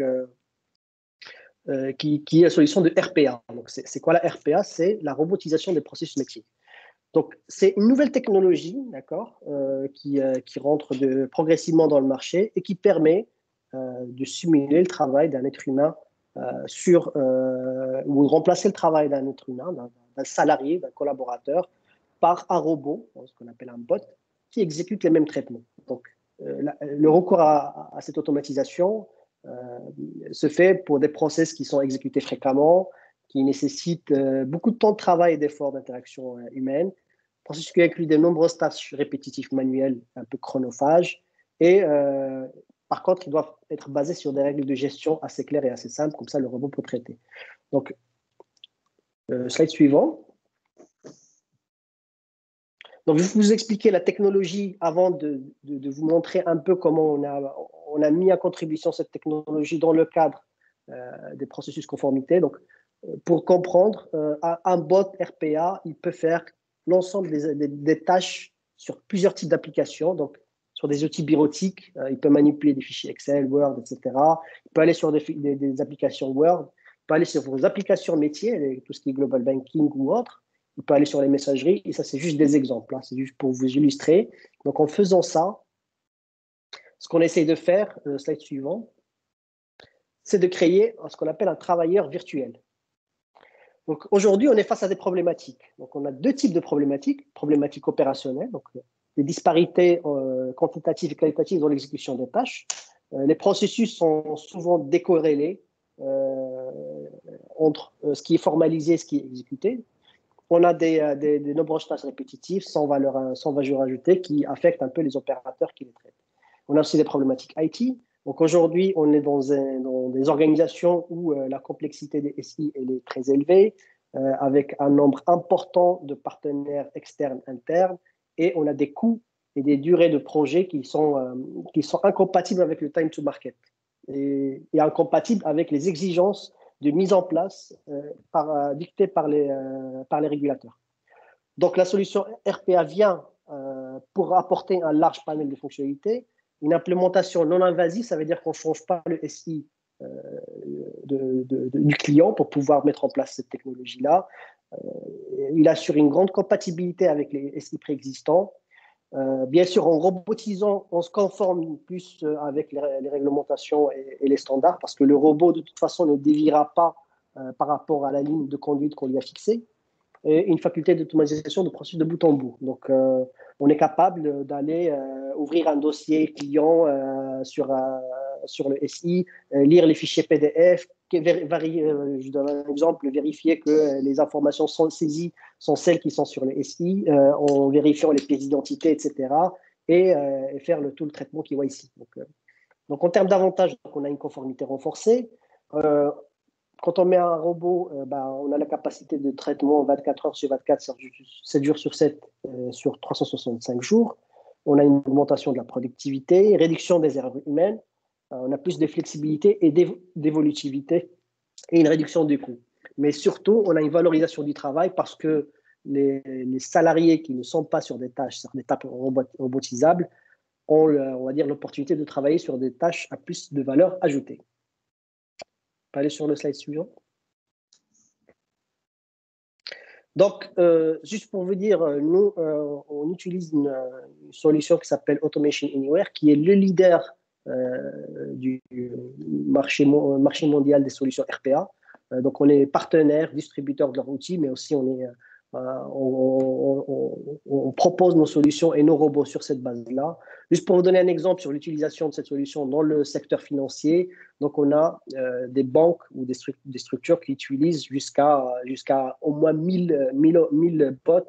H: qui est la solution de RPA. Donc, c'est quoi la RPA? C'est la robotisation des processus métiers. Donc, c'est une nouvelle technologie, d'accord, qui rentre progressivement dans le marché et qui permet de simuler le travail d'un être humain ou remplacer le travail d'un être humain, d'un salarié, d'un collaborateur, par un robot, ce qu'on appelle un bot, qui exécute les mêmes traitements. Donc, le recours à cette automatisation se fait pour des process qui sont exécutés fréquemment, qui nécessitent beaucoup de temps de travail et d'efforts d'interaction humaine, processus qui inclut de nombreuses tâches répétitives manuelles un peu chronophages et par contre, ils doivent être basés sur des règles de gestion assez claires et assez simples, comme ça le robot peut traiter. Donc, slide suivant. Donc, je vais vous expliquer la technologie avant de vous montrer un peu comment on a mis à contribution cette technologie dans le cadre des processus conformité. Donc, pour comprendre, un bot RPA, il peut faire l'ensemble des tâches sur plusieurs types d'applications. Donc, sur des outils bureautiques, il peut manipuler des fichiers Excel, Word, etc. Il peut aller sur des applications Word, il peut aller sur vos applications métiers, tout ce qui est Global Banking ou autre. Il peut aller sur les messageries, et ça, c'est juste des exemples. Hein, c'est juste pour vous illustrer. Donc, en faisant ça, ce qu'on essaye de faire, slide suivant, c'est de créer ce qu'on appelle un travailleur virtuel. Donc, aujourd'hui, on est face à des problématiques. Donc, on a deux types de problématiques. Problématiques opérationnelles, donc des disparités quantitatives et qualitatives dans l'exécution des tâches. Les processus sont souvent décorrélés entre ce qui est formalisé et ce qui est exécuté. On a des nombreuses tâches répétitives sans valeur ajoutée qui affectent un peu les opérateurs qui les traitent. On a aussi des problématiques IT. Donc aujourd'hui, on est dans des organisations où la complexité des SI elle est très élevée, avec un nombre important de partenaires externes, internes, et on a des coûts et des durées de projet qui sont incompatibles avec le time to market et incompatibles avec les exigences de mise en place dictées par les régulateurs. Donc, la solution RPA vient pour apporter un large panel de fonctionnalités. Une implémentation non invasive, ça veut dire qu'on ne change pas le SI du client pour pouvoir mettre en place cette technologie-là. Il assure une grande compatibilité avec les SI préexistants. Bien sûr, en robotisant, on se conforme plus avec les réglementations et les standards parce que le robot, de toute façon, ne déviera pas par rapport à la ligne de conduite qu'on lui a fixée. Et une faculté d'automatisation de processus de bout en bout. Donc, on est capable d'aller ouvrir un dossier client sur le SI, lire les fichiers PDF, je donne un exemple, vérifier que les informations saisies sont celles qui sont sur le SI, en vérifiant les pièces d'identité, etc. Et faire tout le traitement qui voit ici. Donc, en termes d'avantages, on a une conformité renforcée. Quand on met un robot, on a la capacité de traitement 24 heures sur 24, 7 jours sur 7, sur 365 jours. On a une augmentation de la productivité, réduction des erreurs humaines, on a plus de flexibilité et d'évolutivité et une réduction du coût. mais surtout, on a une valorisation du travail parce que les salariés qui ne sont pas sur des tâches robotisables ont, on va dire, l'opportunité de travailler sur des tâches à plus de valeur ajoutée. On peut aller sur le slide suivant. Donc, juste pour vous dire, nous, on utilise une solution qui s'appelle Automation Anywhere, qui est le leader du marché mondial des solutions RPA. Donc, on est partenaire, distributeur de leurs outils, mais aussi on propose nos solutions et nos robots sur cette base-là. Juste pour vous donner un exemple sur l'utilisation de cette solution dans le secteur financier, donc on a des banques ou des structures qui utilisent jusqu'à au moins 1000 bots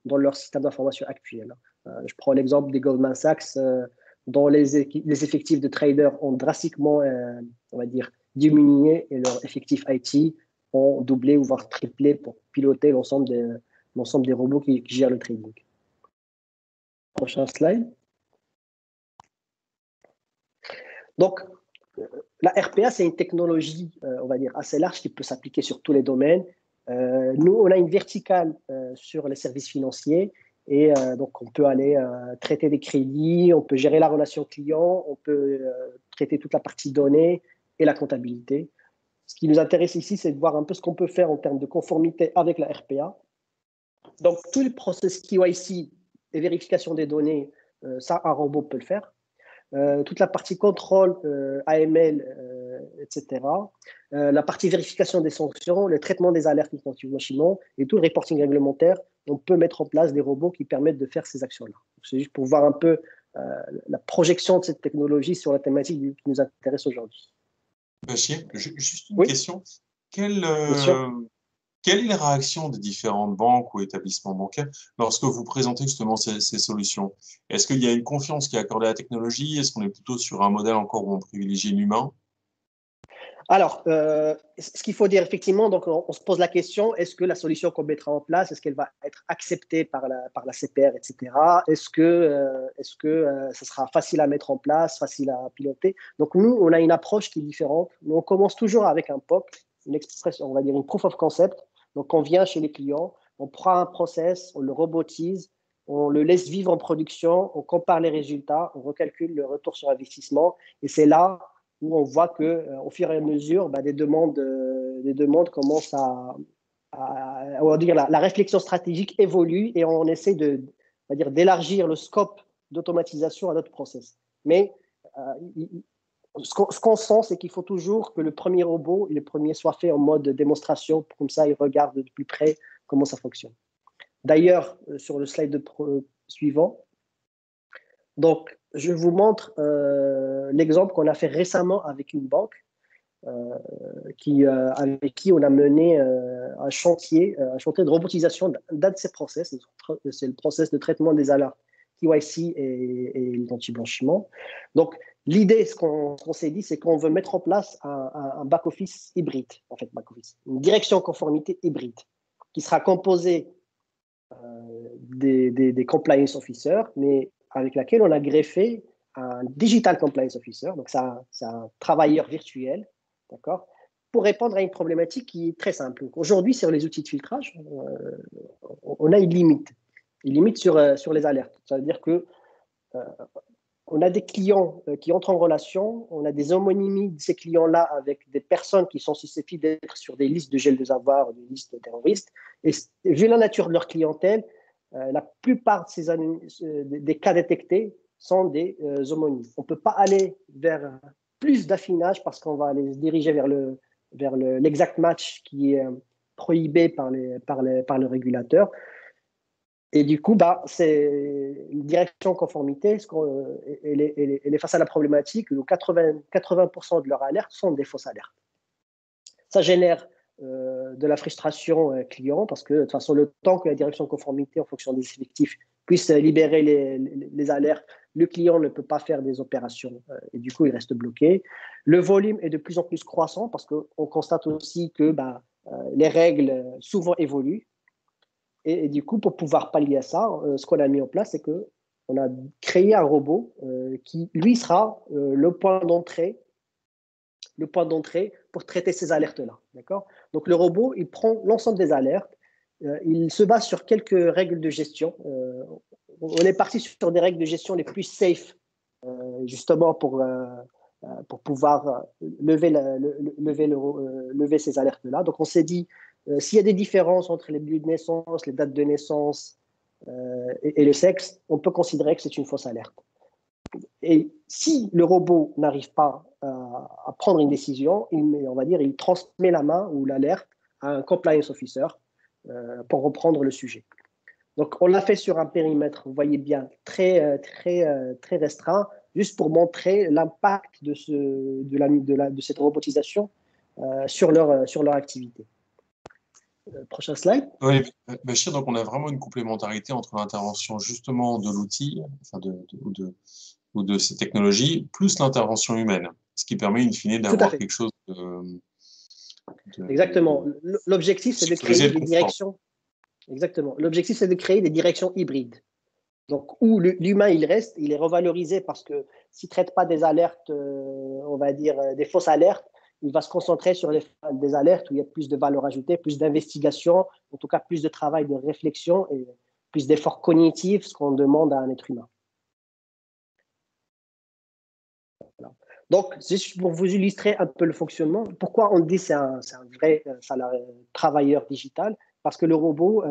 H: dans leur système d'information actuel. Je prends l'exemple des Goldman Sachs, dont les effectifs de traders ont drastiquement, on va dire, diminué et leurs effectifs IT ont doublé ou voire triplé pour piloter l'ensemble des robots qui gèrent le trading. Prochain slide. Donc, la RPA, c'est une technologie, on va dire, assez large qui peut s'appliquer sur tous les domaines. Nous, on a une verticale sur les services financiers et donc on peut aller traiter des crédits, on peut gérer la relation client, on peut traiter toute la partie données et la comptabilité. Ce qui nous intéresse ici, c'est de voir un peu ce qu'on peut faire en termes de conformité avec la RPA. Donc, tout le process KYC et vérification des données, ça, un robot peut le faire. Toute la partie contrôle, AML, etc. La partie vérification des sanctions, le traitement des alertes anti-blanchiment et tout le reporting réglementaire, on peut mettre en place des robots qui permettent de faire ces actions-là. C'est juste pour voir un peu la projection de cette technologie sur la thématique qui nous intéresse aujourd'hui.
A: Bachir, juste une question. Quelle est la réaction des différentes banques ou établissements bancaires lorsque vous présentez justement ces solutions? Est-ce qu'il y a une confiance qui est accordée à la technologie? Est-ce qu'on est plutôt sur un modèle encore où on privilégie l'humain?
H: Alors, ce qu'il faut dire effectivement, donc on se pose la question, est-ce que la solution qu'on mettra en place, est-ce qu'elle va être acceptée par la CPR, etc. Est-ce que ça sera facile à mettre en place, facile à piloter? Donc nous, on a une approche qui est différente. Nous, on commence toujours avec un POC, une expression, on va dire une proof of concept. Donc on vient chez les clients, on prend un process, on le robotise, on le laisse vivre en production, on compare les résultats, on recalcule le retour sur investissement, et c'est là où on voit qu'au fur et à mesure, des demandes commencent on va dire la réflexion stratégique évolue et on essaie d'élargir le scope d'automatisation à notre process. Mais ce qu'on sent, c'est qu'il faut toujours que le premier robot et le premier soit fait en mode démonstration, comme ça il regarde de plus près comment ça fonctionne. D'ailleurs, sur le slide suivant, donc je vous montre l'exemple qu'on a fait récemment avec une banque avec qui on a mené un chantier de robotisation d'un de ces process. C'est le process de traitement des alertes KYC et l'anti-blanchiment. Donc, l'idée, ce qu'on s'est dit, c'est qu'on veut mettre en place un back-office hybride, en fait, une direction conformité hybride, qui sera composée des compliance officers, mais avec laquelle on a greffé un digital compliance officer, donc c'est un travailleur virtuel, d'accord, pour répondre à une problématique qui est très simple. Aujourd'hui, sur les outils de filtrage, on a une limite sur les alertes. Ça veut dire que on a des clients qui entrent en relation, on a des homonymies de ces clients-là avec des personnes qui sont susceptibles d'être sur des listes de gel de avoirs, des listes de terroristes. Et vu la nature de leur clientèle, la plupart des cas détectés sont des homonymes. On ne peut pas aller vers plus d'affinage parce qu'on va aller se diriger vers l'exact match qui est prohibé par le régulateur. Et du coup, c'est une direction conformité, elle est face à la problématique où 80% de leurs alertes sont des fausses alertes. Ça génère de la frustration client parce que de toute façon, le temps que la direction conformité, en fonction des effectifs, puisse libérer les alertes, le client ne peut pas faire des opérations et du coup, il reste bloqué. Le volume est de plus en plus croissant parce qu'on constate aussi que les règles souvent évoluent. Et du coup, pour pouvoir pallier à ça, ce qu'on a mis en place, c'est qu'on a créé un robot qui, lui, sera le point d'entrée le point d'entrée pour traiter ces alertes-là. D'accord? Donc, le robot, il prend l'ensemble des alertes. Il se base sur quelques règles de gestion. On est parti sur des règles de gestion les plus safe, justement pour pouvoir lever ces alertes-là. Donc, on s'est dit, s'il y a des différences entre les lieux de naissance, les dates de naissance et le sexe, on peut considérer que c'est une fausse alerte. Et si le robot n'arrive pas à prendre une décision, il transmet la main ou l'alerte à un compliance officer pour reprendre le sujet. Donc, on l'a fait sur un périmètre, vous voyez bien, très restreint, juste pour montrer l'impact de cette robotisation sur leur activité. Prochain slide.
A: Oui, Bachir, donc on a vraiment une complémentarité entre l'intervention justement de l'outil, ou de ces technologies, plus l'intervention humaine, ce qui permet in fine d'avoir quelque chose
H: Exactement. L'objectif, c'est de créer des directions. Exactement. L'objectif, c'est de créer des directions hybrides. Donc, où l'humain, il est revalorisé parce que s'il ne traite pas des alertes, on va dire des fausses alertes, il va se concentrer sur des alertes où il y a plus de valeur ajoutée, plus d'investigation, en tout cas plus de travail de réflexion et plus d'efforts cognitifs, ce qu'on demande à un être humain. Voilà. Donc, juste pour vous illustrer un peu le fonctionnement, pourquoi on dit que c'est un vrai travailleur digital? Parce que le robot,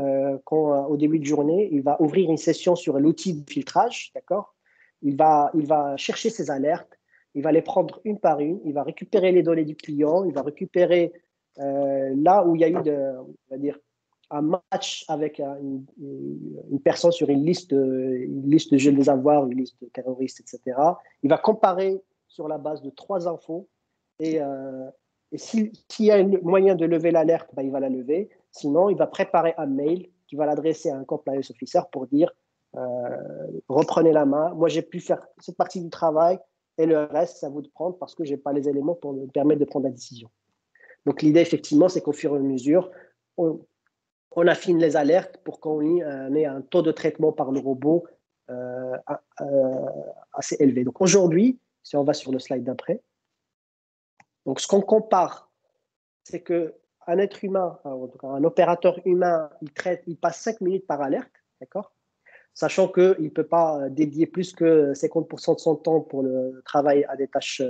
H: au début de journée, il va ouvrir une session sur l'outil de filtrage, d'accord? Il va chercher ses alertes, il va les prendre une par une, il va récupérer les données du client, il va récupérer là où il y a eu on va dire, un match avec une personne sur une liste de jeux des avoirs, une liste de terroristes, etc. Il va comparer sur la base de 3 infos et s'il y a un moyen de lever l'alerte, il va la lever. Sinon, il va préparer un mail qui va l'adresser à un compliance officer pour dire reprenez la main, moi j'ai pu faire cette partie du travail et le reste, c'est à vous de prendre parce que je n'ai pas les éléments pour me permettre de prendre la décision. Donc l'idée, effectivement, c'est qu'au fur et à mesure, on affine les alertes pour qu'on ait un taux de traitement par le robot assez élevé. Donc aujourd'hui, si on va sur le slide d'après, donc ce qu'on compare, c'est qu'un être humain, en tout cas un opérateur humain, il passe 5 minutes par alerte, d'accord? Sachant qu'il ne peut pas dédier plus que 50% de son temps pour le travail à des tâches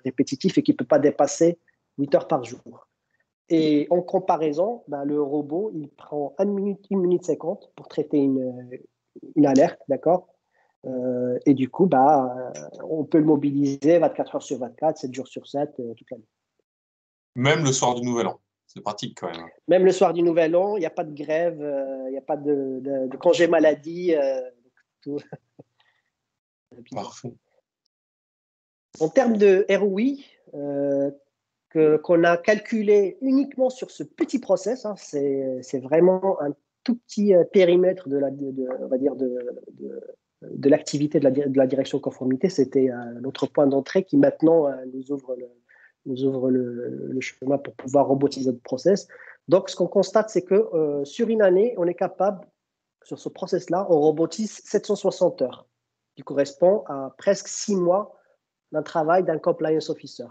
H: répétitives et qu'il ne peut pas dépasser 8 heures par jour. Et en comparaison, le robot, il prend 1 minute 50 pour traiter une alerte, d'accord? Et du coup, on peut le mobiliser 24 heures sur 24, 7 jours sur 7, toute l'année.
A: Même le soir du Nouvel An. C'est pratique quand même.
H: Même le soir du Nouvel An, il n'y a pas de grève, il n'y a pas de congé maladie. Tout.
A: Parfait.
H: En termes de ROI, qu'on a calculé uniquement sur ce petit process, hein, c'est vraiment un tout petit périmètre de l'activité de la direction conformité. C'était notre point d'entrée qui maintenant nous ouvre le chemin pour pouvoir robotiser le process. Donc, ce qu'on constate, c'est que sur une année, on est capable, sur ce process-là, on robotise 760 heures, qui correspond à presque 6 mois d'un travail d'un compliance officer.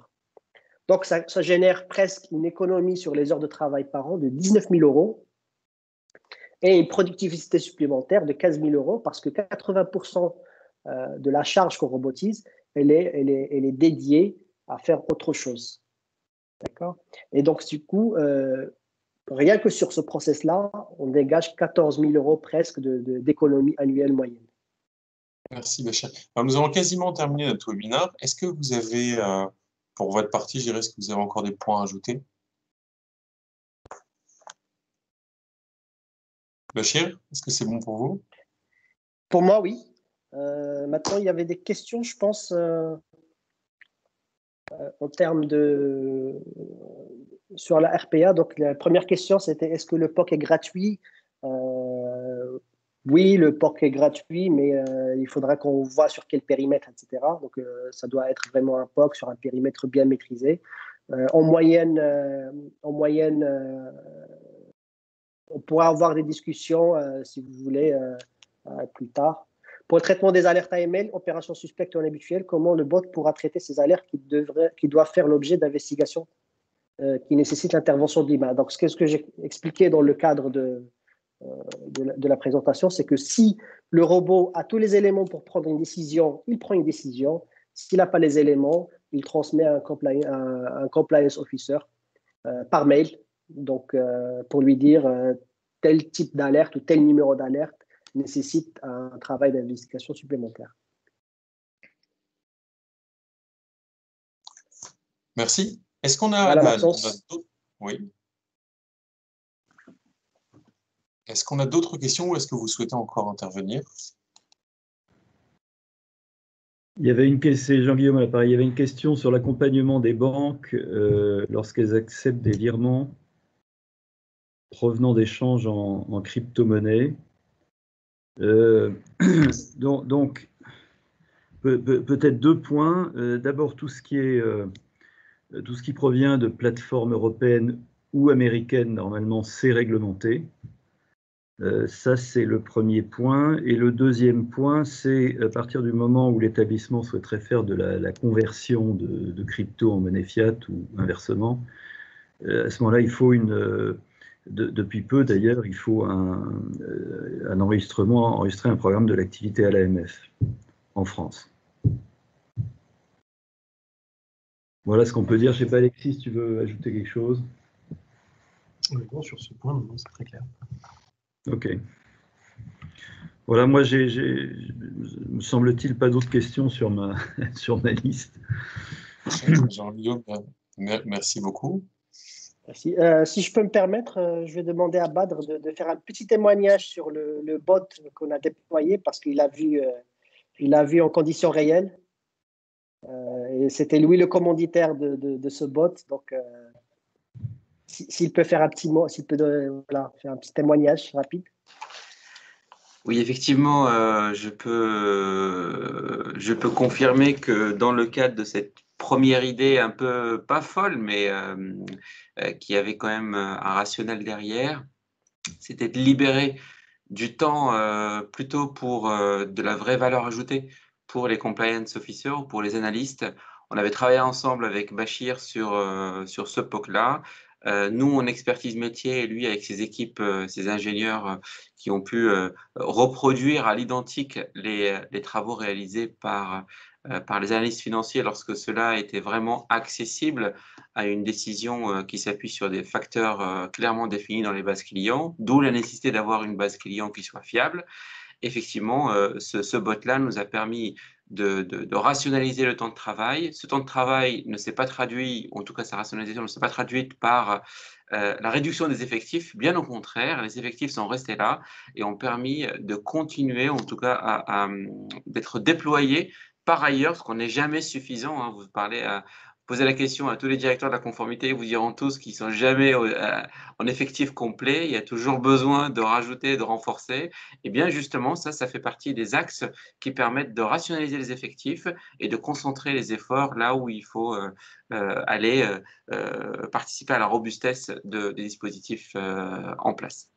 H: Donc, ça génère presque une économie sur les heures de travail par an de 19 000 euros et une productivité supplémentaire de 15 000 euros parce que 80% de la charge qu'on robotise, elle est dédiée à faire autre chose. D'accord? Et donc, du coup, rien que sur ce process-là, on dégage 14 000 euros presque d'économie annuelle moyenne.
A: Merci, Bachir. Alors, nous avons quasiment terminé notre webinaire. Est-ce que vous avez, pour votre partie, je dirais, est-ce que vous avez encore des points à ajouter? Bachir, est-ce que c'est bon pour vous?
H: Pour moi, oui. Maintenant, il y avait des questions, je pense, en termes sur la RPA. Donc, la première question, c'était est-ce que le POC est gratuit? Oui, le POC est gratuit, mais il faudra qu'on voit sur quel périmètre, etc. Donc, ça doit être vraiment un POC sur un périmètre bien maîtrisé. En moyenne, on pourra avoir des discussions, si vous voulez, plus tard. Pour le traitement des alertes AML, opérations suspectes ou inhabituelles, comment le bot pourra traiter ces alertes qui doivent faire l'objet d'investigations qui nécessitent l'intervention de l'IMA. Donc, ce que j'ai expliqué dans le cadre de la présentation, c'est que si le robot a tous les éléments pour prendre une décision, il prend une décision. S'il n'a pas les éléments, il transmet à un compliance officer par mail, donc pour lui dire tel type d'alerte ou tel numéro d'alerte nécessite un travail d'investigation supplémentaire.
A: Merci. Est-ce qu'on a,
H: voilà,
A: d'autres... Oui. Est-ce qu'on a d'autres questions ou est-ce que vous souhaitez encore intervenir?
B: Il y avait c'est Jean-Guillaume à l'appareil. Il y avait une question sur l'accompagnement des banques lorsqu'elles acceptent des virements provenant d'échanges en crypto-monnaie. Donc peut-être 2 points. D'abord, tout ce qui provient de plateformes européennes ou américaines, normalement, c'est réglementé. Ça, c'est le premier point. Et le deuxième point, c'est à partir du moment où l'établissement souhaiterait faire de la conversion de crypto en monnaie fiat ou inversement, à ce moment-là, il faut depuis peu d'ailleurs, il faut enregistrer un programme de l'activité à l'AMF en France. Voilà ce qu'on peut dire. Je ne sais pas, Alexis, si tu veux ajouter quelque chose.
D: Bon, sur ce point, c'est très clair.
B: Ok. Voilà, moi, me semble-t-il, pas d'autres questions sur ma liste.
A: Jean-Guillaume, merci beaucoup.
H: Merci. Si je peux me permettre, je vais demander à Badr de faire un petit témoignage sur le bot qu'on a déployé parce qu'il a vu en conditions réelles. Et c'était Louis le commanditaire de ce bot. Donc, s'il peut faire un petit mot, s'il peut faire un petit témoignage rapide.
C: Oui, effectivement, je peux confirmer que dans le cadre de cette première idée un peu pas folle, mais qui avait quand même un rationnel derrière, c'était de libérer du temps plutôt pour de la vraie valeur ajoutée pour les compliance officers ou pour les analystes. On avait travaillé ensemble avec Bachir sur ce POC-là. Nous, en expertise métier, et lui avec ses équipes, ses ingénieurs qui ont pu reproduire à l'identique les travaux réalisés par les analystes financiers lorsque cela était vraiment accessible à une décision qui s'appuie sur des facteurs clairement définis dans les bases clients, d'où la nécessité d'avoir une base client qui soit fiable. Effectivement, ce bot-là nous a permis de rationaliser le temps de travail. Ce temps de travail ne s'est pas traduit, en tout cas sa rationalisation ne s'est pas traduite par la réduction des effectifs. Bien au contraire, les effectifs sont restés là et ont permis de continuer, en tout cas, d'être déployés par ailleurs, ce qu'on n'est jamais suffisant. Hein. Vous posez la question à tous les directeurs de la conformité, ils vous diront tous qu'ils ne sont jamais en effectif complet. Il y a toujours besoin de rajouter, de renforcer. Et bien justement, ça fait partie des axes qui permettent de rationaliser les effectifs et de concentrer les efforts là où il faut aller participer à la robustesse des dispositifs en place.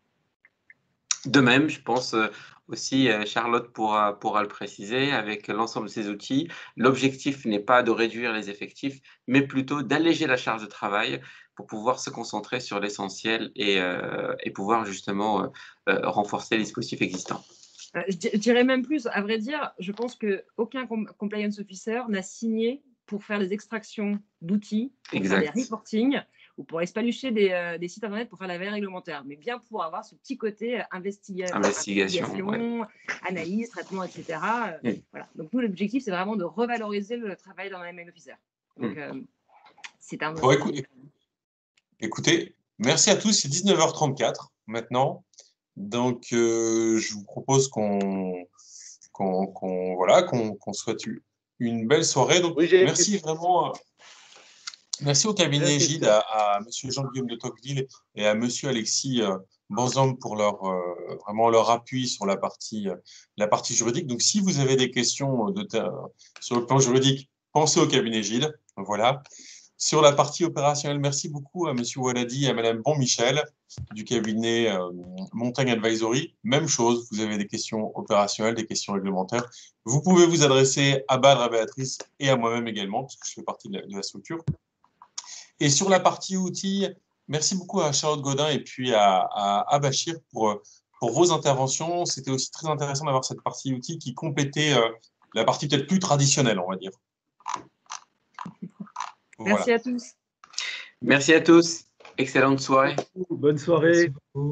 C: De même, je pense aussi, Charlotte pourra le préciser, avec l'ensemble de ces outils, l'objectif n'est pas de réduire les effectifs, mais plutôt d'alléger la charge de travail pour pouvoir se concentrer sur l'essentiel et pouvoir justement renforcer les dispositifs existants.
E: Je dirais même plus, à vrai dire, je pense qu'aucun compliance officer n'a signé pour faire des extractions d'outils, pour faire des reporting ou pour espalucher des sites internet pour faire la veille réglementaire, mais bien pour avoir ce petit côté investigation, analyse, traitement, etc. Voilà. Donc nous, l'objectif, c'est vraiment de revaloriser le travail d'un AML officer. Donc c'est un...
A: Bon, écoutez, merci à tous, c'est 19h34 maintenant. Donc, je vous propose qu'on souhaite une belle soirée. Donc, merci vraiment. Merci au cabinet Gide, à M. Jean-Guillaume de Tocqueville et à M. Alexis Banzang pour vraiment leur appui sur la partie juridique. Donc, si vous avez des questions sur le plan juridique, pensez au cabinet Gide. Voilà. Sur la partie opérationnelle, merci beaucoup à M. Waladi et à Mme Bonmichel du cabinet Montagne Advisory. Même chose, vous avez des questions opérationnelles, des questions réglementaires. Vous pouvez vous adresser à Badr, à Béatrice et à moi-même également, parce que je fais partie de la structure. Et sur la partie outils, merci beaucoup à Charlotte Godin et puis à Bachir pour vos interventions. C'était aussi très intéressant d'avoir cette partie outils qui complétait la partie peut-être plus traditionnelle, on va dire.
E: Merci à tous.
C: Merci à tous. Excellente soirée.
B: Bonne soirée.
D: Merci beaucoup.